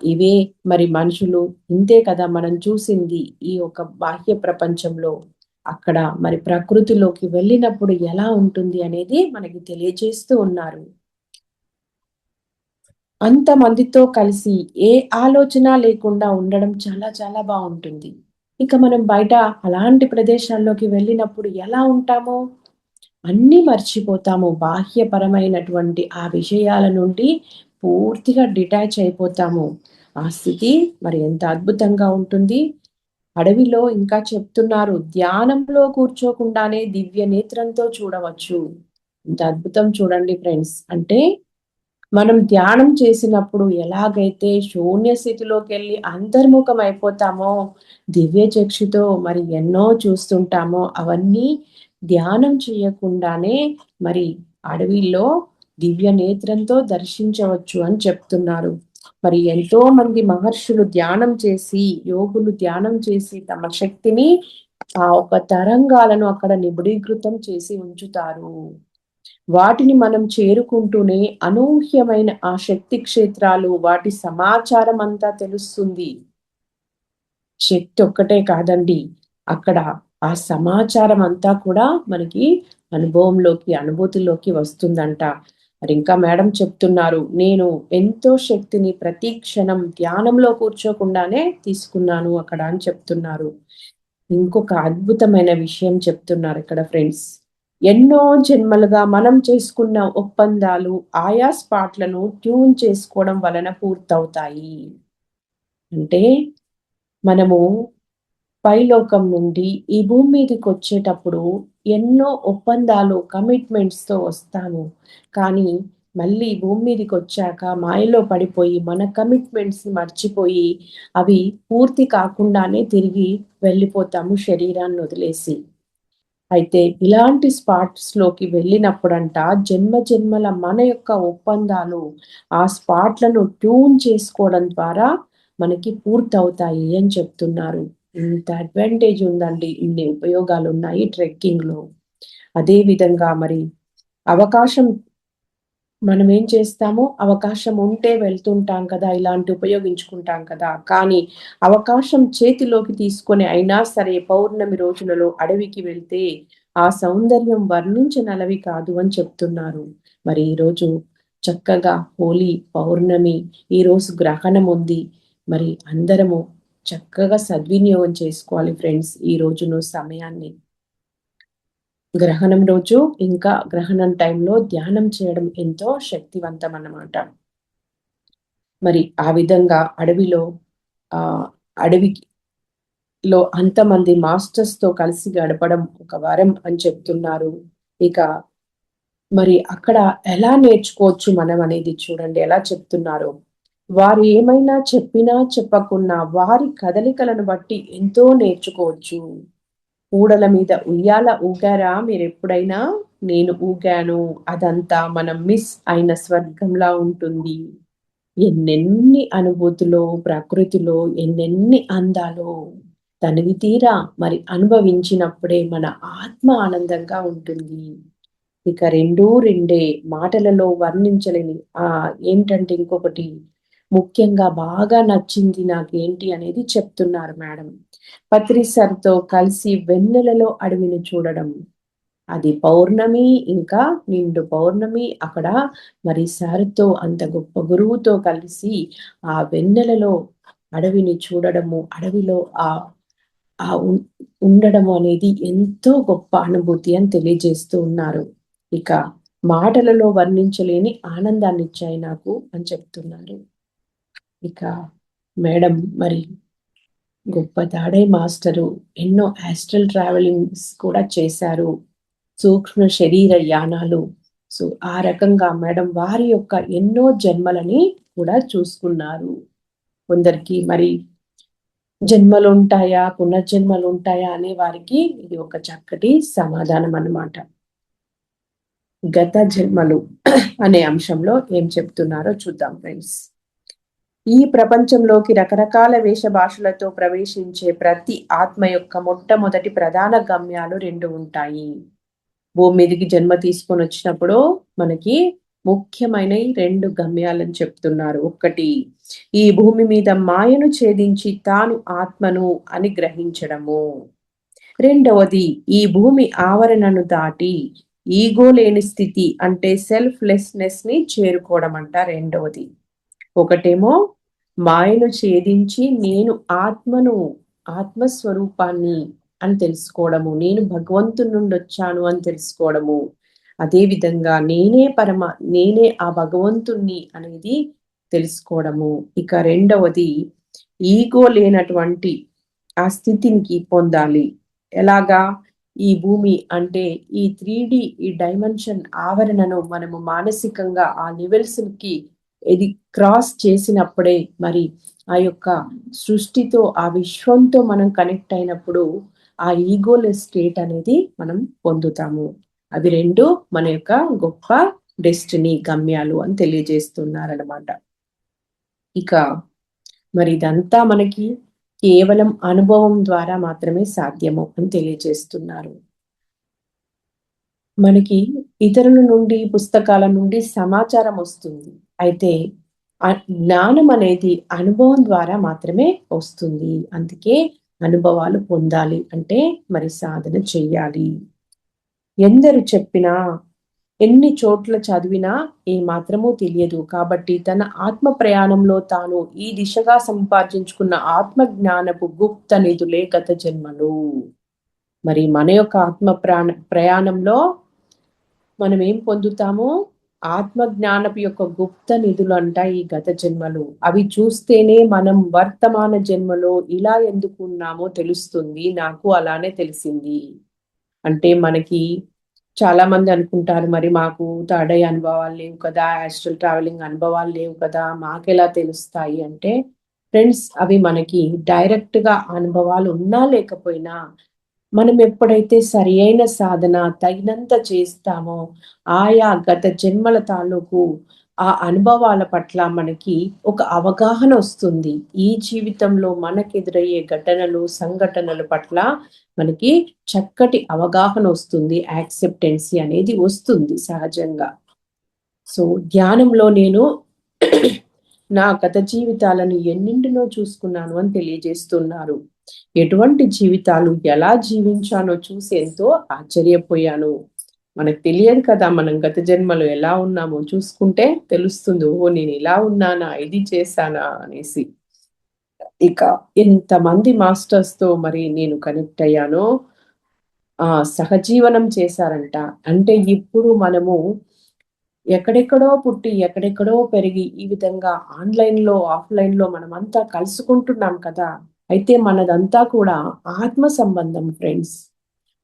ఇవే మరి మనుషులు ఇంతే కదా మనం చూసింది ఈ యొక్క బాహ్య ప్రపంచంలో. అక్కడ మరి ప్రకృతిలోకి వెళ్ళినప్పుడు ఎలా ఉంటుంది అనేది మనకి తెలియజేస్తూ ఉన్నారు. అంతమందితో కలిసి ఏ ఆలోచన లేకుండా ఉండడం చాలా చాలా బావుంటుంది. ఇక మనం బయట అలాంటి ప్రదేశాల్లోకి వెళ్ళినప్పుడు ఎలా ఉంటామో అన్నీ మర్చిపోతాము. బాహ్యపరమైనటువంటి ఆ విషయాల నుండి పూర్తిగా డిటాచ్ అయిపోతాము. ఆ స్థితి మరి ఎంత అద్భుతంగా ఉంటుంది. అడవిలో ఇంకా చెప్తున్నారు, ధ్యానంలో కూర్చోకుండానే దివ్య నేత్రంతో చూడవచ్చు. ఎంత అద్భుతం చూడండి ఫ్రెండ్స్. అంటే మనం ధ్యానం చేసినప్పుడు ఎలాగైతే శూన్య స్థితిలోకెళ్ళి అంతర్ముఖం అయిపోతామో, దివ్య చక్షుతో మరి ఎన్నో చూస్తుంటామో, అవన్నీ ధ్యానం చేయకుండానే మరి అడవిలో దివ్య నేత్రంతో దర్శించవచ్చు అని చెప్తున్నారు. మరి ఎంతో మంది మహర్షులు ధ్యానం చేసి, యోగులు ధ్యానం చేసి తమ శక్తిని ఆ ఒక తరంగాలను అక్కడ నిబిడీకృతం చేసి ఉంచుతారు. వాటిని మనం చేరుకుంటూనే అనూహ్యమైన ఆ శక్తి క్షేత్రాలు వాటి సమాచారం అంతా తెలుస్తుంది. శక్తి ఒక్కటే కాదండి. అక్కడ ఆ సమాచారం అంతా కూడా మనకి అనుభవంలోకి, అనుభూతిలోకి వస్తుందంట. మరి ఇంకా మేడం చెప్తున్నారు, నేను ఎంతో శక్తిని ప్రతి క్షణం ధ్యానంలో కూర్చోకుండానే తీసుకున్నాను అక్కడ అని చెప్తున్నారు. ఇంకొక అద్భుతమైన విషయం చెప్తున్నారు ఇక్కడ ఫ్రెండ్స్. ఎన్నో జన్మలుగా మనం చేసుకున్న ఒప్పందాలు ఆయా స్పాట్‌లను ట్యూన్ చేసుకోవడం వలన పూర్తవుతాయి. అంటే మనము పైలోకం నుండి ఈ భూమి మీదకొచ్చేటప్పుడు ఎన్నో ఒప్పందాలు, కమిట్మెంట్స్‌తో వస్తాము. కానీ మళ్ళీ భూమి మీదకొచ్చాక మాయలో పడిపోయి మన కమిట్మెంట్స్‌ని మర్చిపోయి అవి పూర్తి కాకుండానే తిరిగి వెళ్ళిపోతాము శరీరాన్నొదిలేసి. అయితే ఇలాంటి స్పాట్స్‌లోకి వెళ్ళినప్పుడంట జన్మ జన్మల మన యొక్క ఒప్పందాలు ఆ స్పాట్‌లను ట్యూన్ చేసుకోవడం ద్వారా మనకి పూర్తవుతాయి అని చెప్తున్నారు. ఇంత అడ్వాంటేజ్ ఉందండి. ఇన్ని ఉపయోగాలున్నాయి ట్రెక్కింగ్‌లో. అదే విధంగా మరి అవకాశం మనమేం చేస్తాము, అవకాశం ఉంటే వెళ్తుంటాం కదా! ఇలాంటి ఉపయోగించుకుంటాం కదా! కానీ అవకాశం చేతిలోకి తీసుకొని అయినా సరే పౌర్ణమి రోజులలో అడవికి వెళ్తే ఆ సౌందర్యం వర్ణించనలవి కాదు అని చెప్తున్నారు. మరి ఈరోజు చక్కగా హోలీ, పౌర్ణమి, ఈరోజు గ్రహణం ఉంది. మరి అందరము చక్కగా సద్వినియోగం చేసుకోవాలి ఫ్రెండ్స్ ఈ రోజును సమయాన్ని. గ్రహణం రోజు ఇంకా గ్రహణం టైంలో ధ్యానం చేయడం ఎంతో శక్తివంతం అన్నమాట. మరి ఆ విధంగా అడవిలో అడవిలో అంతమంది మాస్టర్స్‌తో కలిసి గడపడం ఒక వరం అని చెప్తున్నారు. ఇక మరి అక్కడ ఎలా నేర్చుకోవచ్చు మనం అనేది చూడండి ఎలా చెప్తున్నారో. వారు ఏమైనా చెప్పినా, చెప్పకున్నా వారి కదలికలను బట్టి ఎంతో నేర్చుకోవచ్చు. ఊడల మీద ఉయ్యాల ఊగారా మీరెప్పుడైనా? నేను ఊగాను. అదంతా మనం మిస్ అయిన స్వర్గంలా ఉంటుంది. ఎన్నెన్ని అనుభూతులో, ప్రకృతిలో ఎన్నెన్ని అందాలో తనివి తీరా మరి అనుభవించినప్పుడే మన ఆత్మ ఆనందంగా ఉంటుంది. ఇక రెండూ రెండే మాటలలో వర్ణించలేని ఏంటంటే ఇంకొకటి ముఖ్యంగా బాగా నచ్చింది నాకేంటి అనేది చెప్తున్నారు మేడం. పత్రి సార్‌తో కలిసి వెన్నెలలో అడవిని చూడడం. అది పౌర్ణమి ఇంకా నిండు పౌర్ణమి అక్కడ మరి సార్‌తో అంత గొప్ప గురువుతో కలిసి ఆ వెన్నెలలో అడవిని చూడడము, అడవిలో ఆహ్, ఆ ఉం ఉండడము అనేది ఎంతో గొప్ప అనుభూతి అని తెలియజేస్తూ ఉన్నారు. ఇక మాటలలో వర్ణించలేని ఆనందాన్నిచ్చాయి నాకు అని చెప్తున్నారు. ఇక మేడం మరి గొప్ప తాడై మాస్టరు ఎన్నో ఆస్ట్రల్ ట్రావెలింగ్స్ కూడా చేశారు. సూక్ష్మ శరీర యానాలు. సో, ఆ రకంగా మేడం వారి యొక్క ఎన్నో జన్మలని కూడా చూసుకున్నారు. కొందరికి మరి జన్మలుంటాయా? పునర్జన్మలుంటాయా? అనే వారికి ఇది ఒక చక్కటి సమాధానం అన్నమాట. గత జన్మలు అనే అంశంలో ఏం చెప్తున్నారో చూద్దాం ఫ్రెండ్స్. ఈ ప్రపంచంలోకి రకరకాల వేష భాషలతో ప్రవేశించే ప్రతి ఆత్మ యొక్క మొట్టమొదటి ప్రధాన గమ్యాలు 2 ఉంటాయి. భూమి మీదకి జన్మ తీసుకొనొచ్చినప్పుడు మనకి ముఖ్యమైనయి 2 గమ్యాలని చెప్తున్నారు. ఒకటి ఈ భూమి మీద మాయను ఛేదించి తాను ఆత్మను అని గ్రహించడము. రెండవది ఈ భూమి ఆవరణను దాటి ఈగో లేని స్థితి అంటే సెల్ఫ్‌లెస్‌నెస్‌ని చేరుకోవడమంట రెండవది. ఒకటేమో మాయను ఛేదించి నేను ఆత్మను, ఆత్మస్వరూపాన్ని అని తెలుసుకోవడము. నేను భగవంతుని నుండొచ్చాను అని తెలుసుకోవడము. అదే విధంగా నేనే ఆ భగవంతుణ్ణి అనేది తెలుసుకోవడము. ఇక రెండవది ఈగో లేనటువంటి ఆ స్థితినికి పొందాలి. ఎలాగా? ఈ భూమి అంటే ఈ 3 ఈ డైమెన్షన్ ఆవరణను మనము మానసికంగా ఆ లెవెల్స్‌కి ఇది క్రాస్ చేసినప్పుడే మరి ఆ యొక్క సృష్టితో, ఆ విశ్వంతో మనం కనెక్ట్ అయినప్పుడు ఆ ఈగోలెస్ స్టేట్ అనేది మనం పొందుతాము. అవి 2 మన యొక్క గొప్ప డెస్టినీ గమ్యాలు అని తెలియజేస్తున్నారనమాట. ఇక మరి ఇదంతా మనకి కేవలం అనుభవం ద్వారా మాత్రమే సాధ్యము అని తెలియజేస్తున్నారు. మనకి ఇతరుల నుండి, పుస్తకాల నుండి సమాచారం వస్తుంది. అయితే జ్ఞానం అనేది అనుభవం ద్వారా మాత్రమే వస్తుంది. అందుకే అనుభవాలు పొందాలి అంటే మరి సాధన చెయ్యాలి. ఎందరు చెప్పినా, ఎన్ని చోట్ల చదివినా ఏమాత్రమూ తెలియదు. కాబట్టి తన ఆత్మ ప్రయాణంలో తాను ఈ దిశగా సంపార్జించుకున్న ఆత్మ జ్ఞానపు గుప్త నిధులే గత జన్మలు. మరి మన యొక్క ఆత్మ ప్రయాణంలో మనం ఏం పొందుతామో ఆత్మ జ్ఞానపు యొక్క గుప్త నిధులంట ఈ గత జన్మలు. అవి చూస్తేనే మనం వర్తమాన జన్మలో ఇలా ఎందుకున్నామో తెలుస్తుంది. నాకు అలానే తెలిసింది. అంటే మనకి చాలామంది అనుకుంటారు మరి మాకు థర్డ్ ఐ అనుభవాలు లేవు కదా! యాస్ట్రల్ ట్రావెలింగ్ అనుభవాలు లేవు కదా! మాకెలా తెలుస్తాయి అంటే ఫ్రెండ్స్ అవి మనకి డైరెక్ట్‌గా అనుభవాలు ఉన్నా లేకపోయినా మనం ఎప్పుడైతే సరియైన సాధన తగినంత చేస్తామో, ఆయా గత జన్మల తాలూకు ఆ అనుభవాల పట్ల మనకి ఒక అవగాహన ఒస్తుంది. ఈ జీవితంలో మనకెదురయ్యే ఘటనలు, సంఘటనల పట్ల మనకి చక్కటి అవగాహన ఒస్తుంది. యాక్సెప్టెన్సీ అనేది వస్తుంది సహజంగా. సో, ధ్యానంలో నేను నా గత జీవితాలను ఎన్నింటినో చూసుకున్నాను అని తెలియజేస్తున్నారు. ఎటువంటి జీవితాలు ఎలా జీవించానో చూసి ఎంతో ఆశ్చర్యపోయాను. మనకు తెలియదు కదా! మనం గత జన్మలో ఎలా ఉన్నామో చూసుకుంటే తెలుస్తుంది. ఓహో! నేను ఇలా ఉన్నానా? ఇది చేశానా? అనేసి. ఇక ఎంతమంది మాస్టర్స్‌తో మరి నేను కనెక్ట్ అయ్యానో సహజీవనం చేశారంట. అంటే ఇప్పుడు మనము ఎక్కడెక్కడో పుట్టి, ఎక్కడెక్కడో పెరిగి ఈ విధంగా ఆన్‌లైన్‌లో, ఆఫ్‌లైన్‌లో మనమంతా కలుసుకుంటున్నాం కదా! అయితే మనదంతా కూడా ఆత్మ సంబంధం ఫ్రెండ్స్.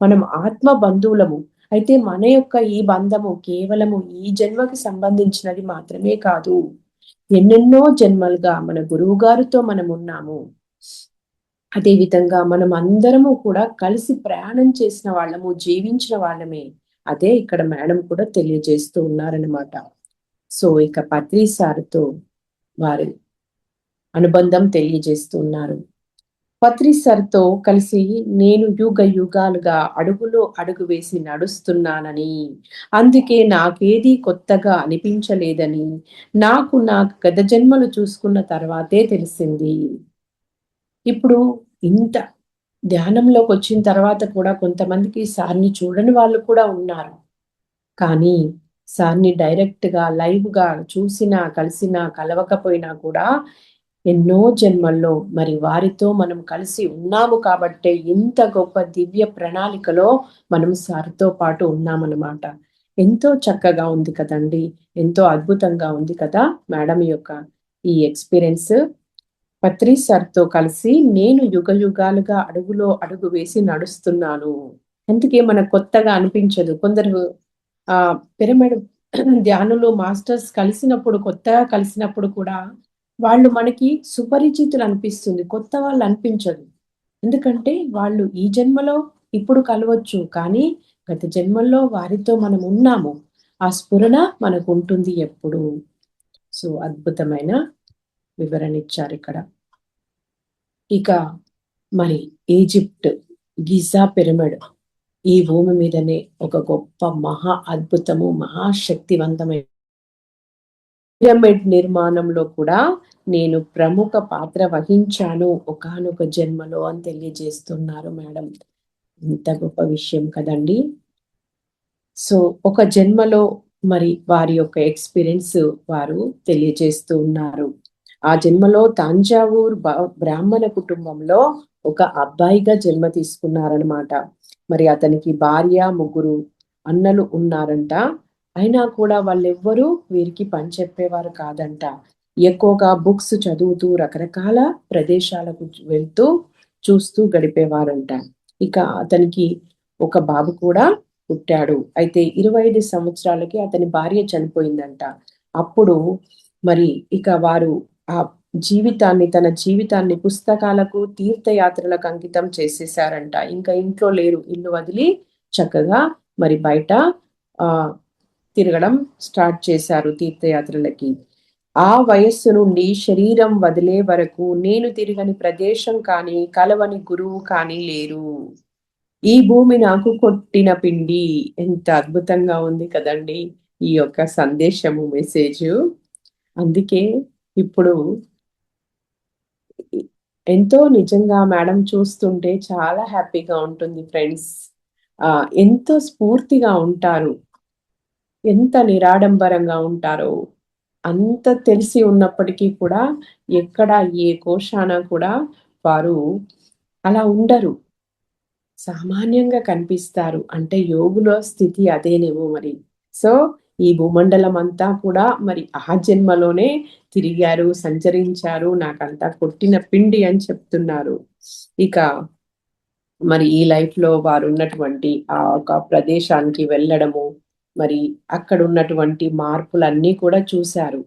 మనం ఆత్మ బంధువులము. అయితే మన యొక్క ఈ బంధము కేవలము ఈ జన్మకి సంబంధించినది మాత్రమే కాదు. ఎన్నెన్నో జన్మలుగా మన గురువుగారితో మనమున్నాము. అదే విధంగా మనమందరము కూడా కలిసి ప్రయాణం చేసిన వాళ్ళము, జీవించిన వాళ్ళమే. అదే ఇక్కడ మేడం కూడా తెలియజేస్తూ ఉన్నారనమాట. సో, ఇక పత్రి సార్‌తో వారి అనుబంధం తెలియజేస్తూ ఉన్నారు. పత్రి సార్‌తో కలిసి నేను యుగ యుగాలుగా అడుగులో అడుగు వేసి నడుస్తున్నానని, అందుకే నాకేదీ కొత్తగా అనిపించలేదని, నాకు గత జన్మలు చూసుకున్న తర్వాతే తెలిసింది. ఇప్పుడు ఇంత ధ్యానంలోకొచ్చిన తర్వాత కూడా కొంతమందికి సార్‌ని చూడని వాళ్ళు కూడా ఉన్నారు. కానీ సార్‌ని డైరెక్ట్‌గా, లైవ్‌గా చూసినా, కలిసినా, కలవకపోయినా కూడా ఎన్నో జన్మల్లో మరి వారితో మనం కలిసి ఉన్నాము కాబట్టే ఇంత గొప్ప దివ్య ప్రణాళికలో మనం సార్‌తో పాటు ఉన్నామనమాట. ఎంతో చక్కగా ఉంది కదండీ! ఎంతో అద్భుతంగా ఉంది కదా! మేడం యొక్క ఈ ఎక్స్‌పీరియన్స్. పత్రి సార్‌తో కలిసి నేను యుగాలుగా అడుగులో అడుగు వేసి నడుస్తున్నాను. అందుకే మనకు కొత్తగా అనిపించదు. కొందరు పిరమిడ్ ధ్యానులు, మాస్టర్స్ కలిసినప్పుడు కొత్తగా కలిసినప్పుడు కూడా వాళ్ళు మనకి సుపరిచితులనిపిస్తుంది. కొత్త వాళ్ళనిపించదు. ఎందుకంటే వాళ్ళు ఈ జన్మలో ఇప్పుడు కలవచ్చు. కానీ గత జన్మల్లో వారితో మనమున్నాము. ఆ స్ఫురణ మనకుంటుంది ఎప్పుడూ. సో, అద్భుతమైన వివరణ ఇచ్చారిక్కడ. ఇక మరి ఈజిప్ట్ గిజా పిరమిడ్ ఈ భూమి మీదనే ఒక గొప్ప మహా అద్భుతము, మహాశక్తివంతమైన పిరమిడ్ నిర్మాణంలో కూడా నేను ప్రముఖ పాత్ర వహించాను ఒకానొక జన్మలో అని తెలియజేస్తున్నారు మేడం. ఎంత గొప్ప విషయం కదండీ! సో, ఒక జన్మలో మరి వారి యొక్క ఎక్స్‌పీరియన్స్ వారు తెలియజేస్తూ ఉన్నారు. ఆ జన్మలో తాంజావూర్ బ్రాహ్మణ కుటుంబంలో ఒక అబ్బాయిగా జన్మ తీసుకున్నారనమాట. మరి అతనికి భార్య, ముగ్గురు అన్నలు ఉన్నారంట. అయినా కూడా వాళ్ళెవ్వరూ వీరికి పని చెప్పేవారు కాదంట. ఎక్కువగా బుక్స్ చదువుతూ రకరకాల ప్రదేశాలకు వెళ్తూ, చూస్తూ గడిపేవారంట. ఇక అతనికి ఒక బాబు కూడా పుట్టాడు. అయితే 25 సంవత్సరాలకి అతని భార్య చనిపోయిందంట. అప్పుడు మరి ఇక వారు ఆ తన జీవితాన్ని పుస్తకాలకు, తీర్థయాత్రలకు అంకితం చేసేసారంట. ఇంకా ఇంట్లో లేరు. ఇల్లు వదిలి చక్కగా మరి బయట ఆహ్, తిరగడం స్టార్ట్ చేశారు తీర్థయాత్రలకి. ఆ వయస్సు నుండి శరీరం వదిలే వరకు నేను తిరగని ప్రదేశం కానీ, కలవని గురువు కానీ లేరు. ఈ భూమి నాకు కొట్టిన పిండి. ఎంత అద్భుతంగా ఉంది కదండీ! ఈ యొక్క సందేశము, మెసేజు. అందుకే ఇప్పుడు ఇ ఎంతో నిజంగా మేడం చూస్తుంటే చాలా హ్యాపీగా ఉంటుంది ఫ్రెండ్స్. ఎంతో స్ఫూర్తిగా ఉంటారు. ఎంత నిరాడంబరంగా ఉంటారో, అంత తెలిసి ఉన్నప్పటికీ కూడా ఎక్కడ ఏ కోశాన కూడా వారు అలా ఉండరు. సామాన్యంగా కనిపిస్తారు. అంటే యోగుల స్థితి అదేనేమో మరి. సో, ఈ భూమండలం అంతా కూడా మరి ఆ జన్మలోనే తిరిగారు, సంచరించారు. నాకంతా కొట్టిన పిండి అని చెప్తున్నారు. ఇక మరి ఈ లైఫ్‌లో వారున్నటువంటి ఆ ఒక ప్రదేశానికి వెళ్ళడము, మరి అక్కడున్నటువంటి మార్పులన్నీ కూడా చూసారు.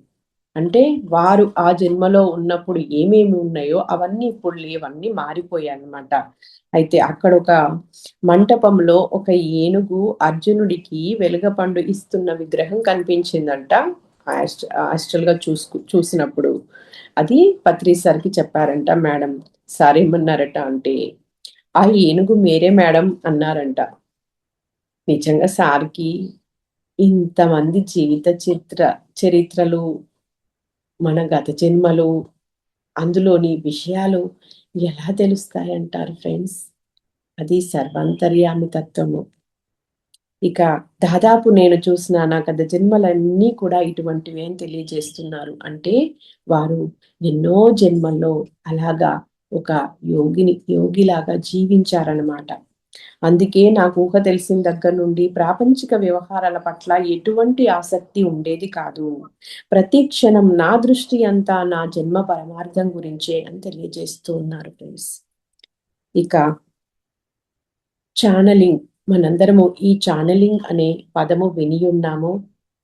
అంటే వారు ఆ జన్మలో ఉన్నప్పుడు ఏమేమి ఉన్నాయో అవన్నీ ఇప్పుడు లేవు. అన్నీ మారిపోయాయన్నమాట. అయితే అక్కడొక మంటపంలో ఒక ఏనుగు అర్జునుడికి వెలగపండు ఇస్తున్న విగ్రహం కనిపించిందంట. యాక్చువల్‌గా చూసినప్పుడు. అది పత్రి సార్‌కి చెప్పారంట మేడం. సార్ ఏమన్నారట అంటే, "ఆ ఏనుగు మీరే మేడం" అన్నారంట. నిజంగా సార్‌కి ఇంతమంది జీవిత చరిత్రలు, మన గత జన్మలు, అందులోని విషయాలు ఎలా తెలుస్తాయంటారు ఫ్రెండ్స్? అది సర్వాంతర్యామి తత్వము. ఇక దాదాపు నేను చూసిన నా గత జన్మలన్నీ కూడా ఇటువంటివే అని తెలియజేస్తున్నారు. అంటే వారు ఎన్నో జన్మల్లో అలాగా ఒక యోగిలాగా జీవించారనమాట. అందుకే నాకు ఊహ తెలిసిన దగ్గర నుండి ప్రాపంచిక వ్యవహారాల పట్ల ఎటువంటి ఆసక్తి ఉండేది కాదు. ప్రతి క్షణం నా దృష్టి అంతా నా జన్మ పరమార్థం గురించే అని తెలియజేస్తూ ఉన్నారు ఫ్రెండ్స్. ఇక ఛానలింగ్, మనందరము ఈ ఛానలింగ్ అనే పదము విని ఉన్నాము.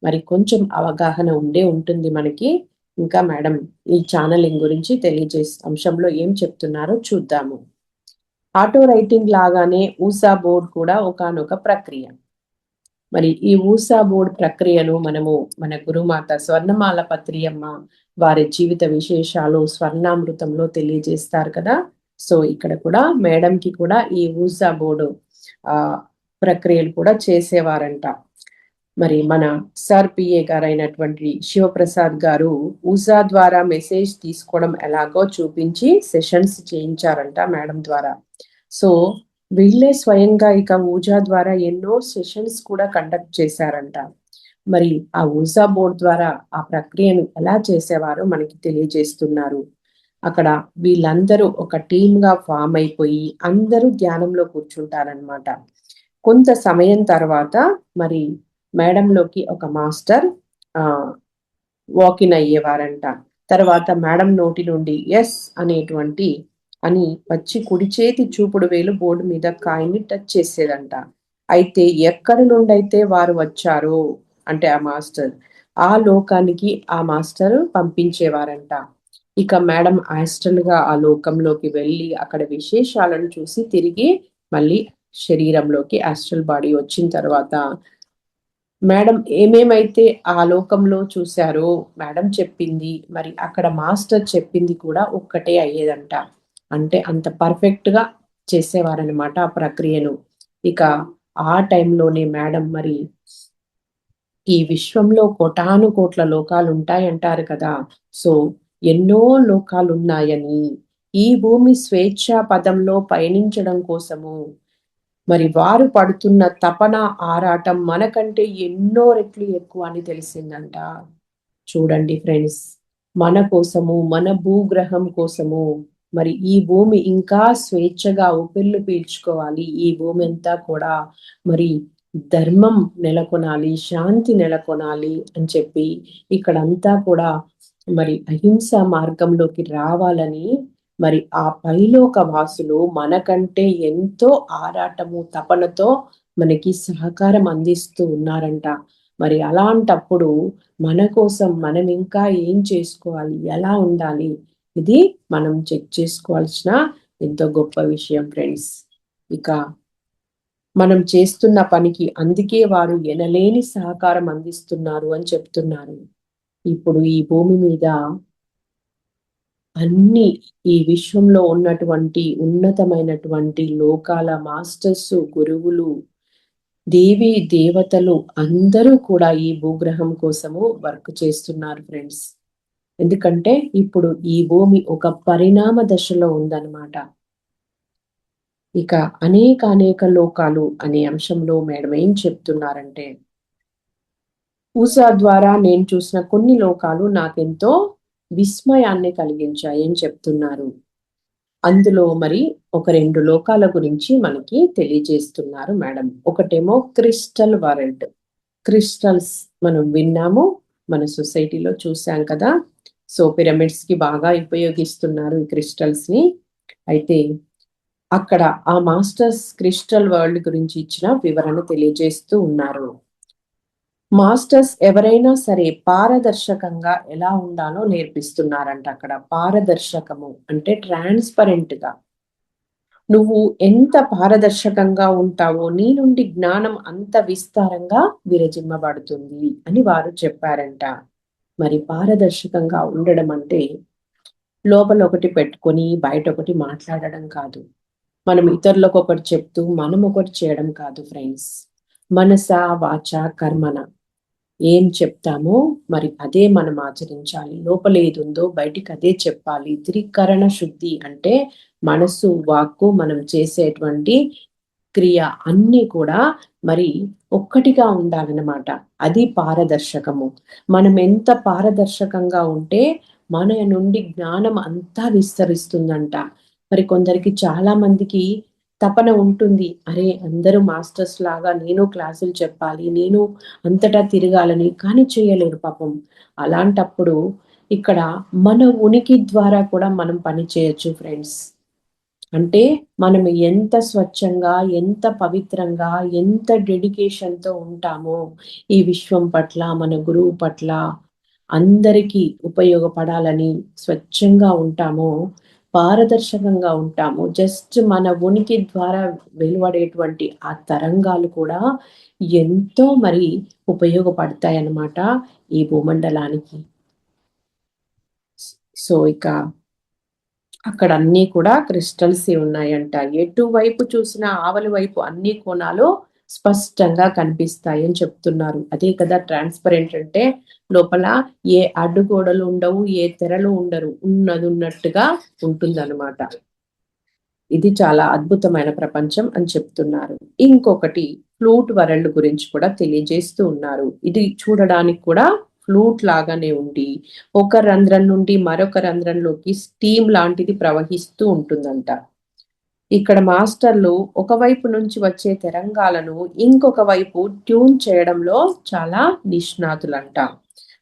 మరి కొంచెం అవగాహన ఉండే ఉంటుంది మనకి. ఇంకా మేడం ఈ ఛానలింగ్ గురించి తెలియజేసే అంశంలో ఏం చెప్తున్నారో చూద్దాము. ఆటో రైటింగ్ లాగానే ఊసా బోర్డ్ కూడా ఒకానొక ప్రక్రియ. మరి ఈ ఊసా బోర్డ్ ప్రక్రియను మనము మన గురుమాత స్వర్ణమాల పత్రియమ్మ వారి జీవిత విశేషాలు స్వర్ణామృతంలో తెలియజేస్తారు కదా. సో ఇక్కడ కూడా మేడంకి కూడా ఈ ఊసా బోర్డు ప్రక్రియలు కూడా చేసేవారంట. మరి మన సార్ పిఏ గారైనటువంటి శివప్రసాద్ గారు ఊసా ద్వారా మెసేజ్ తీసుకోవడం ఎలాగో చూపించి సెషన్స్ చేయించారంట మేడం ద్వారా. సో వీళ్ళే స్వయంగా ఇక ఊజా ద్వారా ఎన్నో సెషన్స్ కూడా కండక్ట్ చేశారంట. మరి ఆ ఊజా బోర్డ్ ద్వారా ఆ ప్రక్రియను ఎలా చేసేవారో మనకి తెలియజేస్తున్నారు. అక్కడ వీళ్ళందరూ ఒక టీమ్ గా ఫామ్ అయిపోయి అందరూ ధ్యానంలో కూర్చుంటారనమాట. కొంత సమయం తర్వాత మరి మేడంలోకి ఒక మాస్టర్ వాకిన్ అయ్యేవారంట. తర్వాత మేడం నోటి నుండి ఎస్ అనేటువంటి అని వచ్చి కుడి చేతి చూపుడు వేలు బోర్డు మీద కాయిని టచ్ చేసేదంట. అయితే ఎక్కడి నుండి అయితే వారు వచ్చారో అంటే ఆ మాస్టర్ ఆ లోకానికి ఆ మాస్టర్ పంపించేవారంట. ఇక మేడం ఆస్ట్రల్ గా ఆ లోకంలోకి వెళ్ళి అక్కడ విశేషాలను చూసి తిరిగి మళ్ళీ శరీరంలోకి ఆస్ట్రల్ బాడీ వచ్చిన తర్వాత మేడం ఏమేమైతే ఆ లోకంలో చూశారో మేడం చెప్పింది మరి అక్కడ మాస్టర్ చెప్పింది కూడా ఒక్కటే అయ్యేదంట. అంటే అంత పర్ఫెక్ట్ గా చేసేవారనమాట ఆ ప్రక్రియను. ఇక ఆ టైంలోనే మేడం మరి ఈ విశ్వంలో కోటాను కోట్ల లోకాలు ఉంటాయంటారు కదా. సో ఎన్నో లోకాలు ఉన్నాయని ఈ భూమి స్వేచ్ఛా పదంలో పయనించడం కోసము మరి వారు పడుతున్న తపన ఆరాటం మనకంటే ఎన్నో రెట్లు ఎక్కువ అని తెలిసిందంట. చూడండి ఫ్రెండ్స్, మన కోసము మన భూగ్రహం కోసము మరి ఈ భూమి ఇంకా స్వేచ్ఛగా ఊపిర్లు పీల్చుకోవాలి. ఈ భూమి అంతా కూడా మరి ధర్మం నెలకొనాలి, శాంతి నెలకొనాలి అని చెప్పి ఇక్కడంతా కూడా మరి అహింస మార్గంలోకి రావాలని మరి ఆ పైలోక వాసులు మనకంటే ఎంతో ఆరాటము తపనతో మనకి సహకారం అందిస్తూ ఉన్నారంట. మరి అలాంటప్పుడు మన కోసం మనం ఇంకా ఏం చేసుకోవాలి, ఎలా ఉండాలి, ఇది మనం చెక్ చేసుకోవాల్సిన ఎంతో గొప్ప విషయం ఫ్రెండ్స్. ఇక మనం చేస్తున్న పనికి అందుకే వారు ఎనలేని సహకారం అందిస్తున్నారు అని చెప్తున్నారు. ఇప్పుడు ఈ భూమి మీద అన్ని ఈ విశ్వంలో ఉన్నటువంటి ఉన్నతమైనటువంటి లోకాల మాస్టర్స్, గురువులు, దేవి దేవతలు అందరూ కూడా ఈ భూగ్రహం కోసము వర్క్ చేస్తున్నారు ఫ్రెండ్స్. ఎందుకంటే ఇప్పుడు ఈ భూమి ఒక పరిణామ దశలో ఉందన్నమాట. ఇక అనేక లోకాలు అనే అంశంలో మేడం ఏం చెప్తున్నారంటే ఊసా ద్వారా నేను చూసిన కొన్ని లోకాలు నాకెంతో విస్మయాన్ని కలిగించాయి అని చెప్తున్నారు. అందులో మరి ఒక 2 లోకాల గురించి మనకి తెలియజేస్తున్నారు మేడం. ఒకటేమో క్రిస్టల్ వరల్డ్. క్రిస్టల్స్ మనం విన్నాము, మన సొసైటీలో చూసాం కదా. సో పిరమిడ్స్ కి బాగా ఉపయోగిస్తున్నారు ఈ క్రిస్టల్స్ ని. అయితే అక్కడ ఆ మాస్టర్స్ క్రిస్టల్ వరల్డ్ గురించి ఇచ్చిన వివరణ తెలియజేస్తూ ఉన్నారు. మాస్టర్స్ ఎవరైనా సరే పారదర్శకంగా ఎలా ఉండాలో నేర్పిస్తున్నారంట. అక్కడ పారదర్శకము అంటే ట్రాన్స్పరెంట్ గా నువ్వు ఎంత పారదర్శకంగా ఉంటావో నీ నుండి జ్ఞానం అంత విస్తారంగా విరజిమ్మబడుతుంది అని వారు చెప్పారంట. మరి పారదర్శకంగా ఉండడం అంటే లోపల ఒకటి పెట్టుకొని బయట ఒకటి మాట్లాడడం కాదు. మనం ఇతరులకు ఒకటి చెప్తూ మనం ఒకటి చేయడం కాదు ఫ్రెండ్స్. మనస వాచ కర్మన ఏం చెప్తామో మరి అదే మనం ఆచరించాలి. లోపల ఏది ఉందో బయటికి అదే చెప్పాలి. త్రికరణ శుద్ధి అంటే మనస్సు వాక్కు మనం చేసేటువంటి క్రియ అన్ని కూడా మరి ఒక్కటిగా ఉండాలన్నమాట. అది పారదర్శకము. మనం ఎంత పారదర్శకంగా ఉంటే మన నుండి జ్ఞానం అంతా విస్తరిస్తుందంట. మరి కొందరికి చాలా మందికి తపన ఉంటుంది. అరే అందరూ మాస్టర్స్ లాగా నేను క్లాసులు చెప్పాలి, నేను అంతటా తిరగాలని, కానీ చేయలేరు పాపం. అలాంటప్పుడు ఇక్కడ మన ఉనికి ద్వారా కూడా మనం పని చేయొచ్చు ఫ్రెండ్స్. అంటే మనం ఎంత స్వచ్ఛంగా, ఎంత పవిత్రంగా, ఎంత డెడికేషన్‌తో ఉంటామో ఈ విశ్వం పట్ల, మన గురువు పట్ల అందరికీ ఉపయోగపడాలని స్వచ్ఛంగా ఉంటామో, పారదర్శకంగా ఉంటామో, జస్ట్ మన ఉనికి ద్వారా వెలువడేటువంటి ఆ తరంగాలు కూడా ఎంతో మరి ఉపయోగపడతాయన్నమాట ఈ భూమండలానికి. సో, ఇక అక్కడ అన్నీ కూడా క్రిస్టల్సే ఉన్నాయంట. ఎటువైపు చూసినా ఆవలి వైపు అన్ని కోణాలు స్పష్టంగా కనిపిస్తాయి అని చెప్తున్నారు. అదే కదా ట్రాన్స్‌పరెంట్ అంటే. లోపల ఏ అడ్డుగోడలు ఉండవు, ఏ తెరలు ఉండరు. ఉన్నదున్నట్టుగా ఉంటుందన్నమాట. ఇది చాలా అద్భుతమైన ప్రపంచం అని చెప్తున్నారు. ఇంకొకటి ఫ్లూట్ వరల్డ్ గురించి కూడా తెలియజేస్తూ ఉన్నారు. ఇది చూడడానికి కూడా ఫ్లూట్ లాగానే ఉండి, ఒక రంధ్రం నుండి మరొక రంధ్రంలోకి స్టీమ్ లాంటిది ప్రవహిస్తూ ఉంటుందంట. ఇక్కడ మాస్టర్లు ఒకవైపు నుంచి వచ్చే తరంగాలను ఇంకొక వైపు ట్యూన్ చేయడంలో చాలా నిష్ణాతులంట.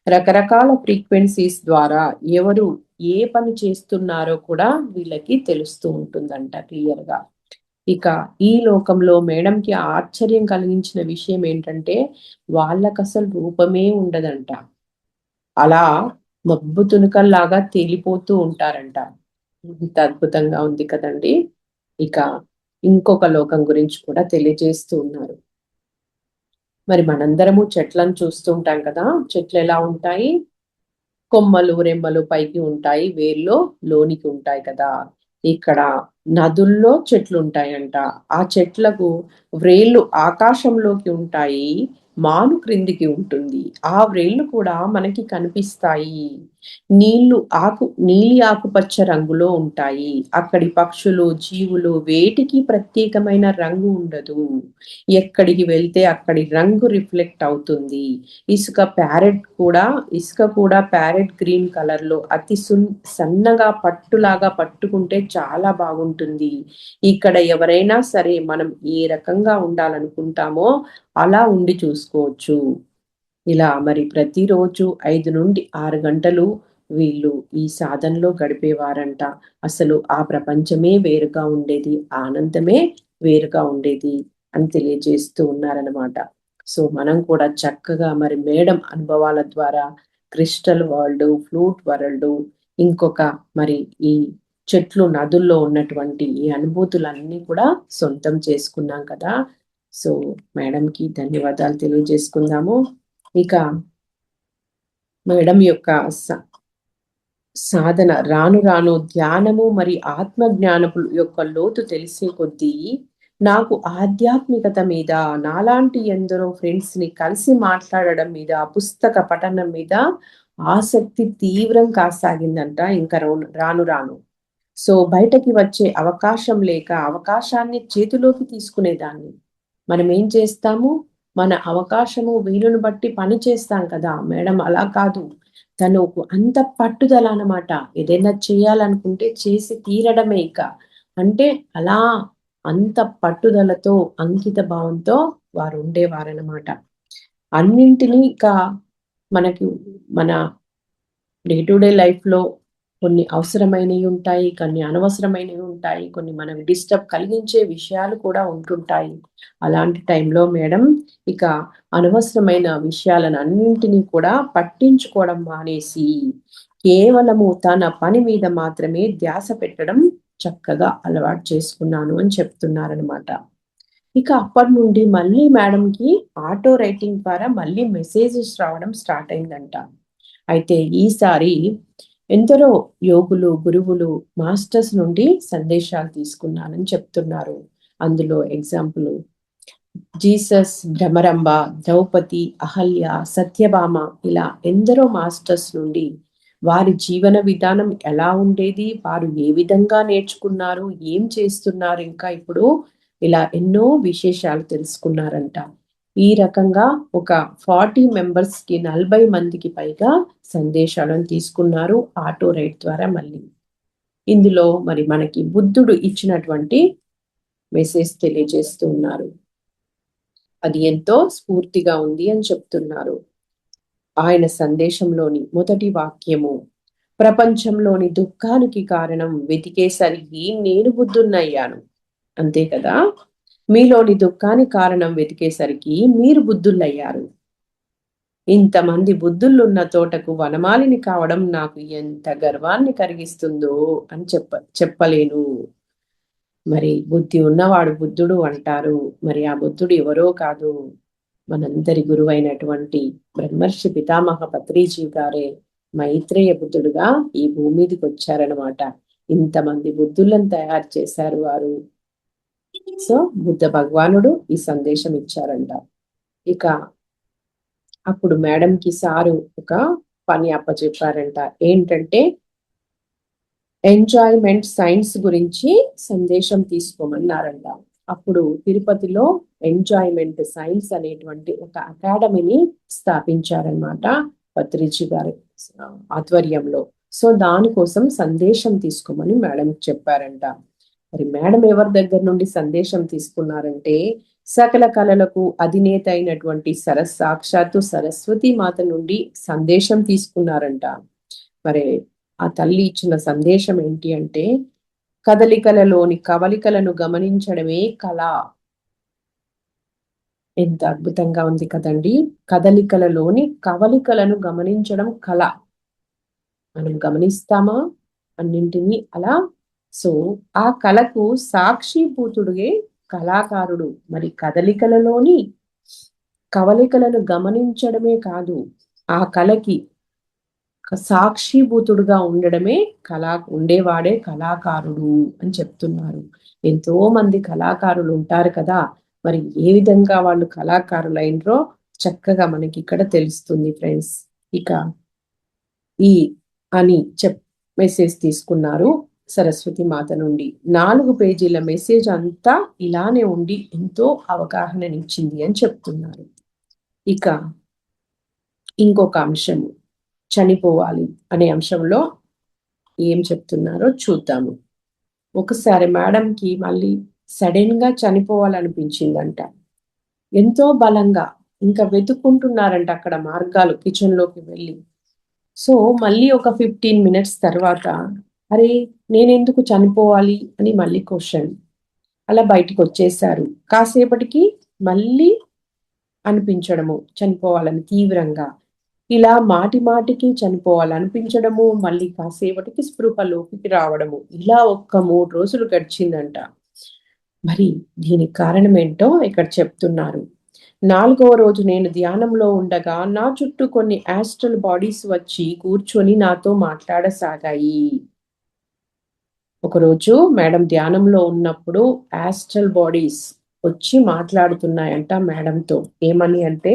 రకరకాల ఫ్రీక్వెన్సీస్ ద్వారా ఎవరు ఏ పని చేస్తున్నారో కూడా వీళ్ళకి తెలుస్తూ ఉంటుందంట క్లియర్‌గా. ఇక ఈ లోకంలో మేడంకి ఆశ్చర్యం కలిగించిన విషయం ఏంటంటే, వాళ్ళకసలు రూపమే ఉండదంట. అలా మబ్బు తునకల్లాగా తేలిపోతూ ఉంటారంట. ఇంత అద్భుతంగా ఉంది కదండీ! ఇక ఇంకొక లోకం గురించి కూడా తెలియజేస్తూ ఉన్నారు. మరి మనందరము చెట్లను చూస్తూ ఉంటాం కదా! చెట్లెలా ఉంటాయి? కొమ్మలు, రెమ్మలు పైకి ఉంటాయి. వేర్లు లోనికి ఉంటాయి కదా! ఇక్కడ నదుల్లో చెట్లుంటాయంట. ఆ చెట్లకు వ్రేళ్ళు ఆకాశంలోకి ఉంటాయి. మాను క్రిందికి ఉంటుంది. ఆ వ్రేళ్ళు కూడా మనకి కనిపిస్తాయి. నీలి ఆకుపచ్చ రంగులో ఉంటాయి. అక్కడి పక్షులు, జీవులు వేటికి ప్రత్యేకమైన రంగు ఉండదు. ఎక్కడికి వెళ్తే అక్కడి రంగు రిఫ్లెక్ట్ అవుతుంది. ఇసుక కూడా ప్యారెట్ గ్రీన్ కలర్‌లో అతి సన్నగా పట్టులాగా పట్టుకుంటే చాలా బాగుంటుంది. ఇక్కడ ఎవరైనా సరే మనం ఏ రకంగా ఉండాలనుకుంటామో అలా ఉండి చూసుకోవచ్చు. ఇలా మరి ప్రతిరోజు 5-6 గంటలు వీళ్ళు ఈ సాధనలో గడిపేవారంట. అసలు ఆ ప్రపంచమే వేరుగా ఉండేది. ఆనందమే వేరుగా ఉండేది అని తెలియజేస్తూ ఉన్నారనమాట. సో, మనం కూడా చక్కగా మరి మేడం అనుభవాల ద్వారా క్రిస్టల్ వరల్డు, ఫ్లూట్ వరల్డు, ఇంకొక మరి ఈ చెట్లు, నదుల్లో ఉన్నటువంటి ఈ అనుభూతులన్నీ కూడా సొంతం చేసుకున్నాం కదా! సో, మేడంకి ధన్యవాదాలు తెలియజేసుకుందాము. ఇక మేడం యొక్క సాధన రాను రాను ధ్యానము మరి ఆత్మ జ్ఞానపు యొక్క లోతు తెలిసే కొద్దీ నాకు ఆధ్యాత్మికత మీద, నాలాంటి ఎందరో ఫ్రెండ్స్‌ని కలిసి మాట్లాడడం మీద, పుస్తక పఠనం మీద ఆసక్తి తీవ్రం కాసాగిందంట ఇంకా రాను రాను. సో, బయటకి వచ్చే అవకాశం లేక అవకాశాన్ని చేతిలోకి తీసుకునేదాన్ని. మనమేం చేస్తాము? మన అవకాశము వీలుని బట్టి పని చేస్తాం కదా! మేడం అలా కాదు. తనుకు అంత పట్టుదల అన్నమాట. ఏదైనా చేయాలనుకుంటే చేసి తీరడమే ఇక. అంటే అలా అంత పట్టుదలతో, అంకిత భావంతో వారు ఉండేవారనమాట. అన్నింటినీ ఇక మనకి మన డే టు డే లైఫ్‌లో కొన్ని అవసరమైనయి ఉంటాయి. కొన్ని అనవసరమైనవి ఉంటాయి. కొన్ని మనకు డిస్టర్బ్ కలిగించే విషయాలు కూడా ఉంటుంటాయి. అలాంటి టైంలో మేడం ఇక అనవసరమైన విషయాలను అన్నింటినీ కూడా పట్టించుకోవడం మానేసి, కేవలము తన పని మీద మాత్రమే ధ్యాస పెట్టడం చక్కగా అలవాటు చేసుకున్నాను అని చెప్తున్నారనమాట. ఇక అప్పటి నుండి మళ్ళీ మేడంకి ఆటో రైటింగ్ ద్వారా మళ్ళీ మెసేజెస్ రావడం స్టార్ట్ అయిందంట. అయితే ఈసారి ఎందరో యోగులు, గురువులు, మాస్టర్స్ నుండి సందేశాలు తీసుకున్నానని చెప్తున్నారు. అందులో ఎగ్జాంపుల్ జీసస్, భ్రమరంబ, ద్రౌపది, అహల్య, సత్యభామ ఇలా ఎందరో మాస్టర్స్ నుండి వారి జీవన విధానం ఎలా ఉండేది, వారు ఏ విధంగా నేర్చుకున్నారు, ఏం చేస్తున్నారు ఇంకా ఇప్పుడు ఇలా ఎన్నో విశేషాలు తెలుసుకున్నారంట. ఈ రకంగా ఒక 40 మెంబర్స్‌కి 40 మందికి పైగా సందేశాలను తీసుకున్నారు ఆటో రైడ్ ద్వారా మళ్ళీ. ఇందులో మరి మనకి బుద్ధుడు ఇచ్చినటువంటి మెసేజ్ తెలియజేస్తూ ఉన్నారు. అది ఎంతో స్ఫూర్తిగా ఉంది అని చెప్తున్నారు. ఆయన సందేశంలోని మొదటి వాక్యము, ప్రపంచంలోని దుఃఖానికి కారణం వెతికేసరికి నేను బుద్ధున్నయ్యాను. అంతే కదా, మీలోని దుఃఖానికి కారణం వెతికేసరికి మీరు బుద్ధులయ్యారు. ఇంతమంది బుద్ధులున్న తోటకు వనమాలిని కావడం నాకు ఎంత గర్వాన్ని కలిగిస్తుందో అని చెప్పలేను. మరి బుద్ధి ఉన్నవాడు బుద్ధుడు అంటారు. మరి ఆ బుద్ధుడు ఎవరో కాదు, మనందరి గురువైనటువంటి బ్రహ్మర్షి పితామహ పత్రిజీ గారే మైత్రేయ బుద్ధుడుగా ఈ భూమి మీదకి వచ్చారనమాట. ఇంతమంది బుద్ధులను తయారు చేశారు వారు. సో బుద్ధ భగవానుడు ఈ సందేశం ఇచ్చారంట. ఇక అప్పుడు మేడంకి సారు ఒక పని అప్పచెప్పారంట. ఏంటంటే ఎంజాయ్మెంట్ సైన్స్ గురించి సందేశం తీసుకోమన్నారంట. అప్పుడు తిరుపతిలో ఎంజాయ్మెంట్ సైన్స్ అనేటువంటి ఒక అకాడమీని స్థాపించారనమాట పత్రిజీ గారి ఆధ్వర్యంలో. సో దానికోసం సందేశం తీసుకోమని మేడం చెప్పారంట. మరి మేడం ఎవరి దగ్గర నుండి సందేశం తీసుకున్నారంటే సకల కళలకు అధినేత అయినటువంటి సాక్షాత్తు సరస్వతి మాత నుండి సందేశం తీసుకున్నారంట. మరి ఆ తల్లి ఇచ్చిన సందేశం ఏంటి అంటే కదలికలలోని కవలికలను గమనించడమే కళ. ఎంత అద్భుతంగా ఉంది కదండి. కదలికలలోని కవలికలను గమనించడం కళ. మనం గమనిస్తామా అన్నింటినీ అలా? సో ఆ కళకు సాక్షిభూతుడే కళాకారుడు. మరి కదలికలలోని కవలికలను గమనించడమే కాదు, ఆ కళకి సాక్షిభూతుడుగా ఉండడమే ఉండేవాడే కళాకారుడు అని చెప్తున్నారు. ఎంతో మంది కళాకారులు ఉంటారు కదా, మరి ఏ విధంగా వాళ్ళు కళాకారులైనరో చక్కగా మనకి ఇక్కడ తెలుస్తుంది ఫ్రెండ్స్. ఇక ఈ అని మెసేజ్ తీసుకున్నారు సరస్వతి మాత నుండి. 4 పేజీల మెసేజ్ అంతా ఇలానే ఉండి ఎంతో అవగాహననిచ్చింది అని చెప్తున్నారు. ఇక ఇంకొక అంశము చనిపోవాలి అనే అంశంలో ఏం చెప్తున్నారో చూద్దాము. ఒకసారి మేడంకి మళ్ళీ సడన్ గా చనిపోవాలనిపించిందంట. ఎంతో బలంగా ఇంకా వెతుక్కుంటున్నారంట అక్కడ మార్గాలు కిచెన్ లోకి వెళ్ళి. సో మళ్ళీ ఒక 15 మినిట్స్ తర్వాత అరే నేనెందుకు చనిపోవాలి అని మళ్ళీ క్వశ్చన్. అలా బయటికి వచ్చేసారు. కాసేపటికి మళ్ళీ అనిపించడము చనిపోవాలని తీవ్రంగా. ఇలా మాటి మాటికి చనిపోవాలనిపించడము, మళ్ళీ కాసేపటికి స్పృహలోకి రావడము. ఇలా 3 రోజులు గడిచిందంట. మరి దీనికి కారణం ఏంటో ఇక్కడ చెప్తున్నారు. 4వ రోజు నేను ధ్యానంలో ఉండగా నా చుట్టూ కొన్ని ఆస్ట్రల్ బాడీస్ వచ్చి కూర్చొని నాతో మాట్లాడసాగాయి. ఒకరోజు మేడం ధ్యానంలో ఉన్నప్పుడు ఆస్ట్రల్ బాడీస్ వచ్చి మాట్లాడుతున్నాయంట మేడంతో. ఏమని అంటే,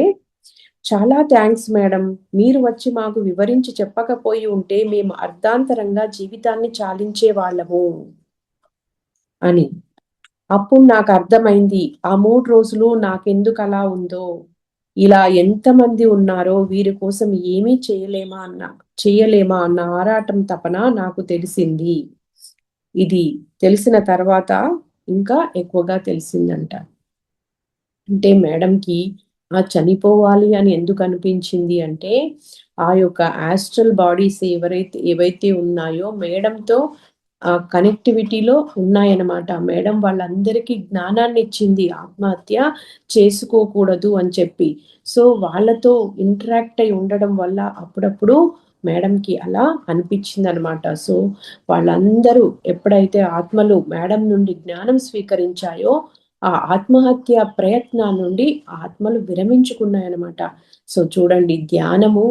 చాలా థ్యాంక్స్ మేడం, మీరు వచ్చి మాకు వివరించి చెప్పకపోయి ఉంటే మేము అర్ధాంతరంగా జీవితాన్ని చాలించే వాళ్ళము అని. అప్పుడు నాకు అర్థమైంది ఆ 3 రోజులు నాకెందుకు అలా ఉందో, ఇలా ఎంతమంది ఉన్నారో వీరి కోసం ఏమీ చేయలేమా అన్న ఆరాటం తపన నాకు తెలిసింది. ఇది తెలిసిన తర్వాత ఇంకా ఎక్కువగా తెలిసిందంట. అంటే మేడంకి ఆ చనిపోవాలి అని ఎందుకు అనిపించింది అంటే ఆ యొక్క ఆస్ట్రల్ బాడీస్ ఏవైతే ఉన్నాయో మేడంతో ఆ కనెక్టివిటీలో ఉన్నాయన్నమాట. మేడం వాళ్ళందరికీ జ్ఞానాన్ని ఇచ్చింది ఆత్మహత్య చేసుకోకూడదు అని చెప్పి. సో వాళ్ళతో ఇంటరాక్ట్ అయి ఉండడం వల్ల అప్పుడప్పుడు మేడంకి అలా అనిపించింది అనమాట. సో వాళ్ళందరూ ఎప్పుడైతే ఆత్మలు మేడం నుండి జ్ఞానం స్వీకరించాయో ఆ ఆత్మహత్య ప్రయత్నాల నుండి ఆత్మలు విరమించుకున్నాయన్నమాట. సో చూడండి, ధ్యానము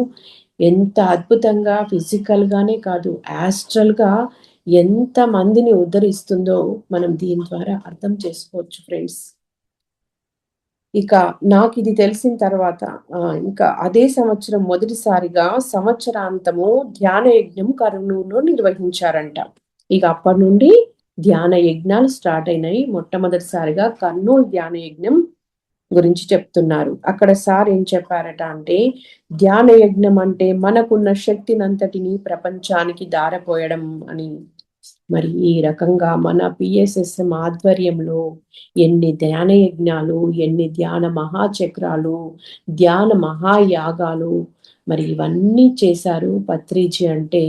ఎంత అద్భుతంగా ఫిజికల్ గానే కాదు ఆస్ట్రల్ గా ఎంత మందిని ఉద్ధరిస్తుందో మనం దీని ద్వారా అర్థం చేసుకోవచ్చు ఫ్రెండ్స్. ఇక నాకు ఇది తెలిసిన తర్వాత ఇంకా అదే సంవత్సరం మొదటిసారిగా సంవత్సరాంతము ధ్యాన యజ్ఞం కర్నూలులో నిర్వహించారంట. ఇక అప్పటి నుండి ధ్యాన యజ్ఞాలు స్టార్ట్ అయినాయి. మొట్టమొదటిసారిగా కర్నూలు ధ్యాన యజ్ఞం గురించి చెప్తున్నారు. అక్కడ సార్ ఏం చెప్పారట అంటే, ధ్యాన యజ్ఞం అంటే మనకున్న శక్తినంతటిని ప్రపంచానికి దారపోయడం అని. మరి ఈ రకంగా మన పిఎస్ఎస్ఎం ఆధ్వర్యంలో ఎన్ని ధ్యాన యజ్ఞాలు, ఎన్ని ధ్యాన మహాచక్రాలు, ధ్యాన మహాయాగాలు, మరి ఇవన్నీ చేశారు పత్రిజీ. అంటే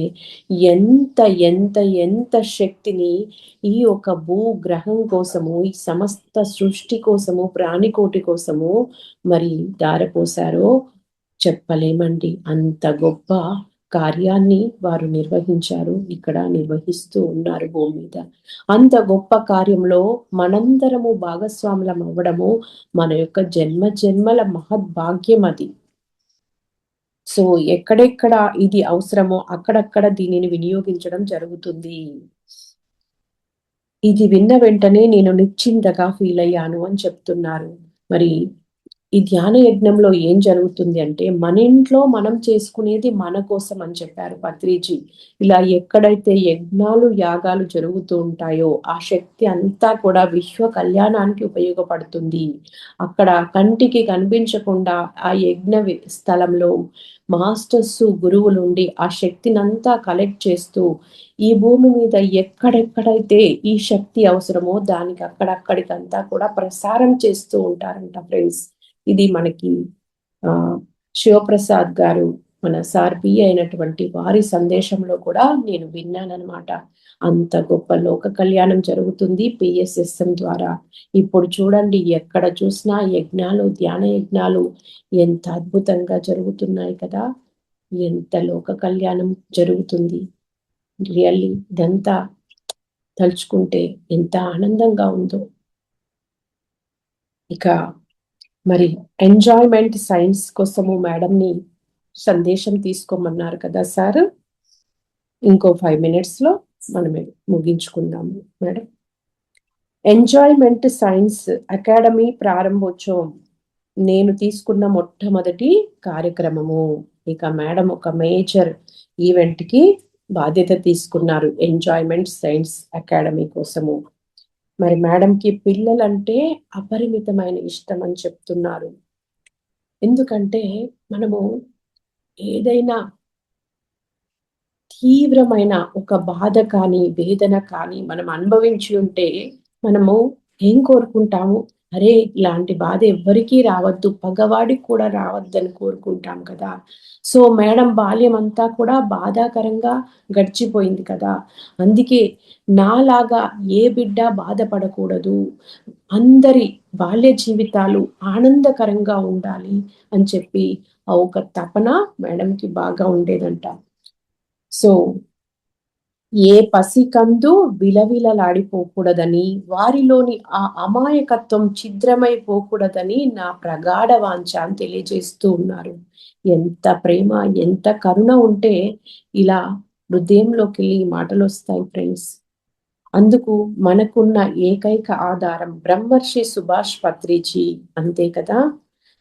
ఎంత ఎంత ఎంత శక్తిని ఈ ఒక భూగ్రహం కోసము, ఈ సమస్త సృష్టి కోసము, ప్రాణికోటి కోసము మరి ధారపోశారో చెప్పలేమండి. అంత గొప్ప కార్యాన్ని వారు నిర్వహించారు, ఇక్కడ నిర్వహిస్తూ ఉన్నారు భూమి మీద. అంత గొప్ప కార్యంలో మనందరము భాగస్వాములం అవ్వడము మన యొక్క జన్మ జన్మల మహద్భాగ్యం అది. సో ఎక్కడెక్కడ ఇది అవసరమో అక్కడక్కడ దీనిని వినియోగించడం జరుగుతుంది. ఇది విన్న వెంటనే నేను నిశ్చింతగా ఫీల్ అయ్యాను అని చెప్తున్నారు. మరి ఈ ధ్యాన యజ్ఞంలో ఏం జరుగుతుంది అంటే, మన ఇంట్లో మనం చేసుకునేది మన కోసం అని చెప్పారు పత్రిజీ. ఇలా ఎక్కడైతే యజ్ఞాలు యాగాలు జరుగుతూ ఉంటాయో ఆ శక్తి అంతా కూడా విశ్వ కళ్యాణానికి ఉపయోగపడుతుంది. అక్కడ కంటికి కనిపించకుండా ఆ యజ్ఞ స్థలంలో మాస్టర్స్ గురువులుండి ఆ శక్తినంతా కలెక్ట్ చేస్తూ ఈ భూమి మీద ఎక్కడెక్కడైతే ఈ శక్తి అవసరమో దానికి అక్కడక్కడికంతా కూడా ప్రసారం చేస్తూ ఉంటారంట ఫ్రెండ్స్. ఇది మనకి శివప్రసాద్ గారు, మన సార్బి అయినటువంటి వారి సందేశంలో కూడా నేను విన్నానమాట. అంత గొప్ప లోక కళ్యాణం జరుగుతుంది పిఎస్ఎస్ఎం ద్వారా. ఇప్పుడు చూడండి, ఎక్కడ చూసినా యజ్ఞాలు, ధ్యాన యజ్ఞాలు ఎంత అద్భుతంగా జరుగుతున్నాయి కదా. ఎంత లోక కళ్యాణం జరుగుతుంది. రియల్లీ ఇదంతా తలుచుకుంటే ఎంత ఆనందంగా ఉందో. ఇక మరి ఎంజాయ్మెంట్ సైన్స్ కోసము మేడంని సందేశం తీసుకోమన్నారు కదా సార్. ఇంకో 5 minutes లో మనం ముగించుకుందాము మేడం. ఎంజాయ్మెంట్ సైన్స్ అకాడమీ ప్రారంభోత్సవం నేను తీసుకున్న మొట్టమొదటి కార్యక్రమము. ఇక మేడం ఒక మేజర్ ఈవెంట్ కి బాధ్యత తీసుకున్నారు ఎంజాయ్మెంట్ సైన్స్ అకాడమీ కోసము. మరి మేడంకి పిల్లలంటే అపరిమితమైన ఇష్టం అని చెప్తున్నారు. ఎందుకంటే మనము ఏదైనా తీవ్రమైన ఒక బాధ కానీ వేదన కానీ మనం అనుభవించి ఉంటే మనము ఏం కోరుకుంటాము? అరే, ఇలాంటి బాధ ఎవ్వరికీ రావద్దు, పగవాడికి కూడా రావద్దని కోరుకుంటాం కదా. సో మేడం బాల్యం అంతా కూడా బాధాకరంగా గడిచిపోయింది కదా. అందుకే నాలాగా ఏ బిడ్డ బాధపడకూడదు, అందరి బాల్య జీవితాలు ఆనందకరంగా ఉండాలి అని చెప్పి ఆ ఒక తపన మేడంకి బాగా ఉండేదంట. సో ఏ పసికందు విలవిలలాడిపోకూడదని, వారిలోని ఆ అమాయకత్వం ఛిద్రమైపోకూడదని నా ప్రగాఢ వాంఛ అని తెలియజేస్తూ ఉన్నారు. ఎంత ప్రేమ, ఎంత కరుణ ఉంటే ఇలా హృదయంలోకి వెళ్ళి మాటలు వస్తాయి ఫ్రెండ్స్. అందుకు మనకున్న ఏకైక ఆధారం బ్రహ్మర్షి సుభాష్ పత్రిజీ, అంతే కదా.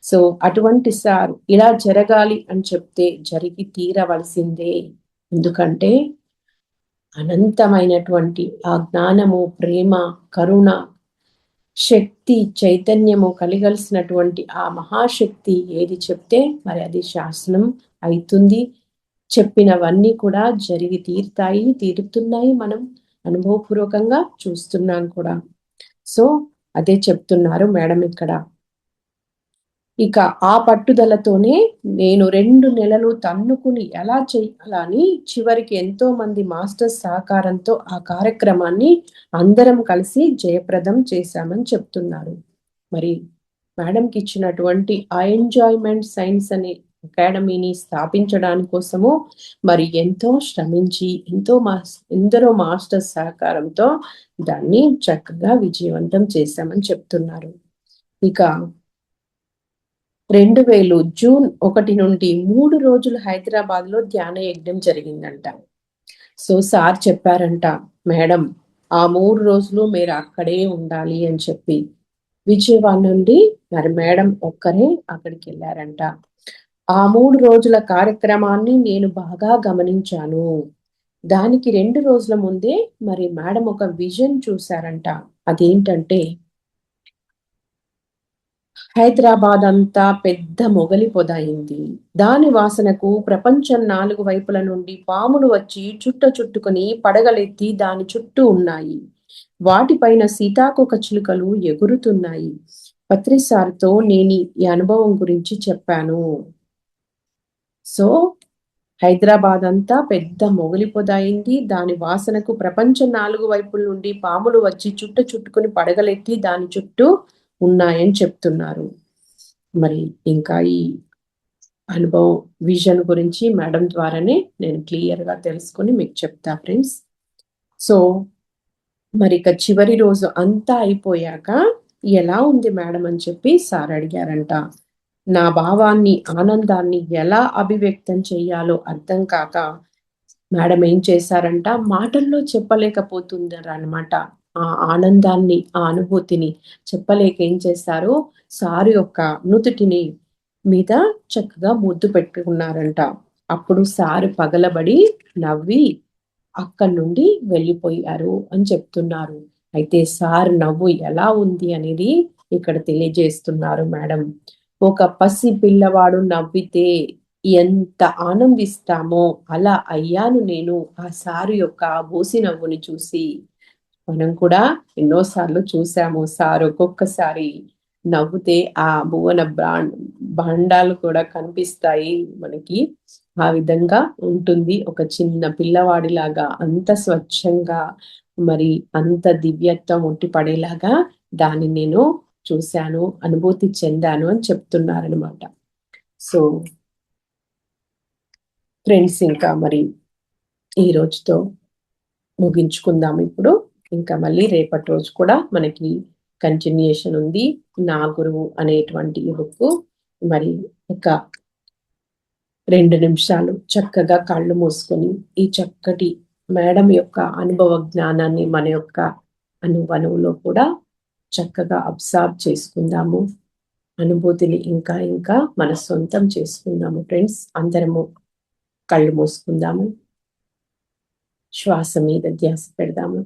సో అటువంటి సార్ ఇలా జరగాలి అని చెప్తే జరిగి తీరవలసిందే. ఎందుకంటే అనంతమైనటువంటి ఆ జ్ఞానము, ప్రేమ, కరుణ, శక్తి, చైతన్యము కలిగలిసినటువంటి ఆ మహాశక్తి ఏది చెప్తే మరి అది శాసనం అవుతుంది. చెప్పినవన్నీ కూడా జరిగి తీరుతాయి, తీరుతున్నాయి. మనం అనుభవపూర్వకంగా చూస్తున్నాం కూడా. సో అదే చెప్తున్నారు మేడం ఇక్కడ. ఇక ఆ పట్టుదలతోనే నేను 2 నెలలు తన్నుకుని ఎలా చేయాలని చివరికి ఎంతో మంది మాస్టర్స్ సహకారంతో ఆ కార్యక్రమాన్ని అందరం కలిసి జయప్రదం చేశామని చెప్తున్నారు. మరి మేడంకి ఇచ్చినటువంటి ఆ ఎంజాయ్మెంట్ సైన్స్ అనే అకాడమీని స్థాపించడానికి కోసము మరి ఎంతో శ్రమించి ఎందరో మాస్టర్స్ సహకారంతో దాన్ని చక్కగా విజయవంతం చేశామని చెప్తున్నారు. ఇక 2000 జూన్ 1 నుండి 3 రోజులు హైదరాబాద్ లో ధ్యాన యజ్ఞం జరిగిందంట. సో సార్ చెప్పారంట, మేడం ఆ 3 రోజులు మీరు అక్కడే ఉండాలి అని చెప్పి. విజయవాడ నుండి మరి మేడం ఒక్కరే అక్కడికి వెళ్ళారంట. ఆ 3 రోజుల కార్యక్రమాన్ని నేను బాగా గమనించాను. దానికి 2 రోజుల ముందే మరి మేడం ఒక విజన్ చూశారంట. అదేంటంటే హైదరాబాద్ అంతా పెద్ద మొగలి పొద అయింది. దాని వాసనకు ప్రపంచం 4 వైపుల నుండి పాములు వచ్చి చుట్టుకుని పడగలెత్తి దాని చుట్టూ ఉన్నాయి. వాటిపైన సీతాకోక చిలుకలు ఎగురుతున్నాయి. పత్రి సార్‌తో నేను ఈ అనుభవం గురించి చెప్పాను. సో, హైదరాబాద్ అంతా పెద్ద మొగలి పొద అయింది. దాని వాసనకు ప్రపంచం 4 వైపుల నుండి పాములు వచ్చి చుట్టుకుని పడగలెత్తి దాని చుట్టూ ఉన్నాయని చెప్తున్నారు. మరి ఇంకా ఈ అనుభవం విజన్ గురించి మేడం ద్వారానే నేను క్లియర్‌గా తెలుసుకొని మీకు చెప్తా ఫ్రెండ్స్. సో, మరి ఇక చివరి రోజు అంతా అయిపోయాక ఎలా ఉంది మేడం అని చెప్పి సార్ అడిగారంట. నా భావాన్ని, ఆనందాన్ని ఎలా అభివ్యక్తం చేయాలో అర్థం కాక మేడం ఏం చేశారంట, మాటల్లో చెప్పలేకపోతున్నారనమాట. ఆ ఆనందాన్ని, ఆ అనుభూతిని చెప్పలేక ఏం చేశారు, సారు యొక్క నుదుటిని మీద చక్కగా ముద్దు పెట్టుకున్నారంట. అప్పుడు సారు పగలబడి నవ్వి అక్కడి నుండి వెళ్ళిపోయారు అని చెప్తున్నారు. అయితే సార్ నవ్వు ఎలా ఉంది అనేది ఇక్కడ తెలియజేస్తున్నారు మేడం. ఒక పసి పిల్లవాడు నవ్వితే ఎంత ఆనందిస్తామో అలా అయ్యాను నేను ఆ సారు యొక్క బోసి నవ్వుని చూసి. మనం కూడా ఎన్నో సార్లు చూసాము. సార్ ఒక్కొక్కసారి నవ్వుతే ఆ భువన భాండాలు కూడా కనిపిస్తాయి మనకి. ఆ విధంగా ఉంటుంది. ఒక చిన్న పిల్లవాడిలాగా అంత స్వచ్ఛంగా మరి అంత దివ్యత్వం ఉట్టి పడేలాగా దాన్ని నేను చూశాను, అనుభూతి చెందాను అని చెప్తున్నారనమాట. సో ఫ్రెండ్స్, ఇంకా మరి ఈ రోజుతో ముగించుకుందాం ఇప్పుడు. ఇంకా మళ్ళీ రేపటి రోజు కూడా మనకి కంటిన్యూషన్ ఉంది. నా గురువు అనేటువంటి బుక్. మరి ఒక 2 నిమిషాలు చక్కగా కళ్ళు మూసుకొని ఈ చక్కటి మేడం యొక్క అనుభవ జ్ఞానాన్ని మన యొక్క అనువనువులో కూడా చక్కగా అబ్జర్వ్ చేసుకుందాము. అనుభూతిని ఇంకా ఇంకా మన సొంతం చేసుకుందాము ఫ్రెండ్స్. అందరము కళ్ళు మూసుకుందాము. శ్వాస మీద ధ్యాస పెడదాము.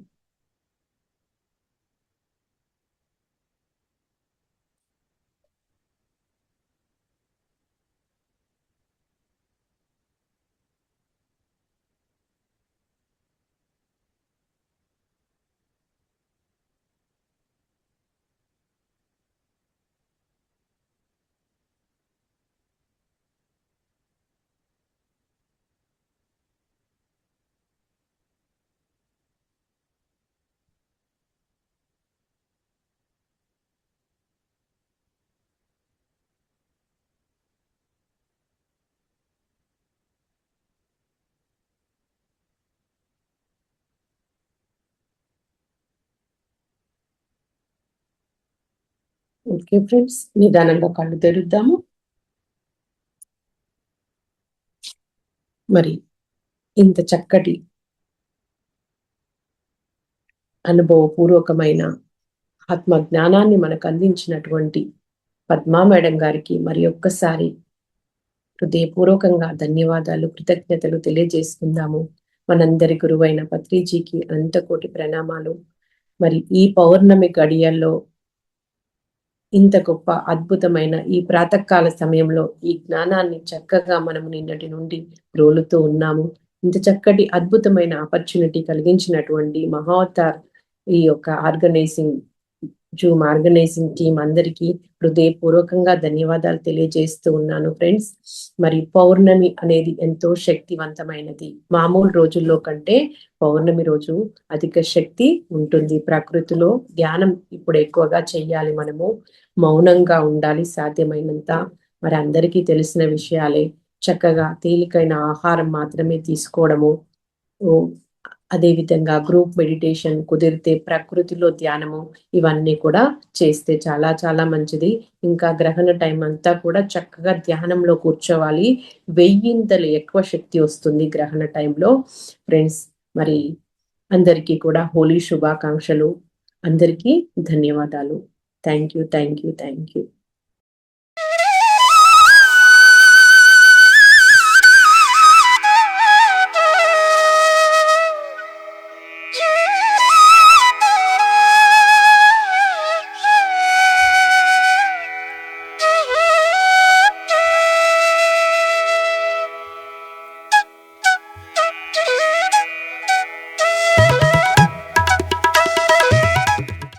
ఓకే ఫ్రెండ్స్, నిదానంగా కళ్ళు తెరుద్దాము. మరి ఇంత చక్కటి అనుభవపూర్వకమైన ఆత్మ జ్ఞానాన్ని మనకు అందించినటువంటి పద్మా మేడం గారికి మరి ఒక్కసారి హృదయపూర్వకంగా ధన్యవాదాలు, కృతజ్ఞతలు తెలియజేసుకుందాము. మనందరి గురువైన పత్రిజీకి అనంతకోటి ప్రణామాలు. మరి ఈ పౌర్ణమి గడియల్లో ఇంత గొప్ప అద్భుతమైన ఈ ప్రాతకాల సమయంలో ఈ జ్ఞానాన్ని చక్కగా మనం నిన్నటి నుండి రోలుతూ ఉన్నాము. ఇంత చక్కటి అద్భుతమైన ఆపర్చునిటీ కలిగించినటువంటి మహావతార్ ఈ యొక్క జూమ్ ఆర్గనైజింగ్ టీం అందరికీ హృదయపూర్వకంగా ధన్యవాదాలు తెలియజేస్తూ ఉన్నాను ఫ్రెండ్స్. మరి పౌర్ణమి అనేది ఎంతో శక్తివంతమైనది. మామూలు రోజుల్లో కంటే పౌర్ణమి రోజు అధిక శక్తి ఉంటుంది. ప్రకృతిలో ధ్యానం ఇప్పుడు ఎక్కువగా చెయ్యాలి. మనము మౌనంగా ఉండాలి సాధ్యమైనంత. మరి అందరికీ తెలిసిన విషయాలే. చక్కగా తేలికైన ఆహారం మాత్రమే తీసుకోవడము, అదేవిధంగా గ్రూప్ మెడిటేషన్ కుదిరితే ప్రకృతిలో ధ్యానము, ఇవన్నీ కూడా చేస్తే చాలా చాలా మంచిది. ఇంకా గ్రహణ టైం అంతా కూడా చక్కగా ధ్యానంలో కూర్చోవాలి. 1000 ఎక్కువ శక్తి వస్తుంది గ్రహణ టైంలో ఫ్రెండ్స్. మరి అందరికీ కూడా హోలీ శుభాకాంక్షలు. అందరికీ ధన్యవాదాలు. Thank you.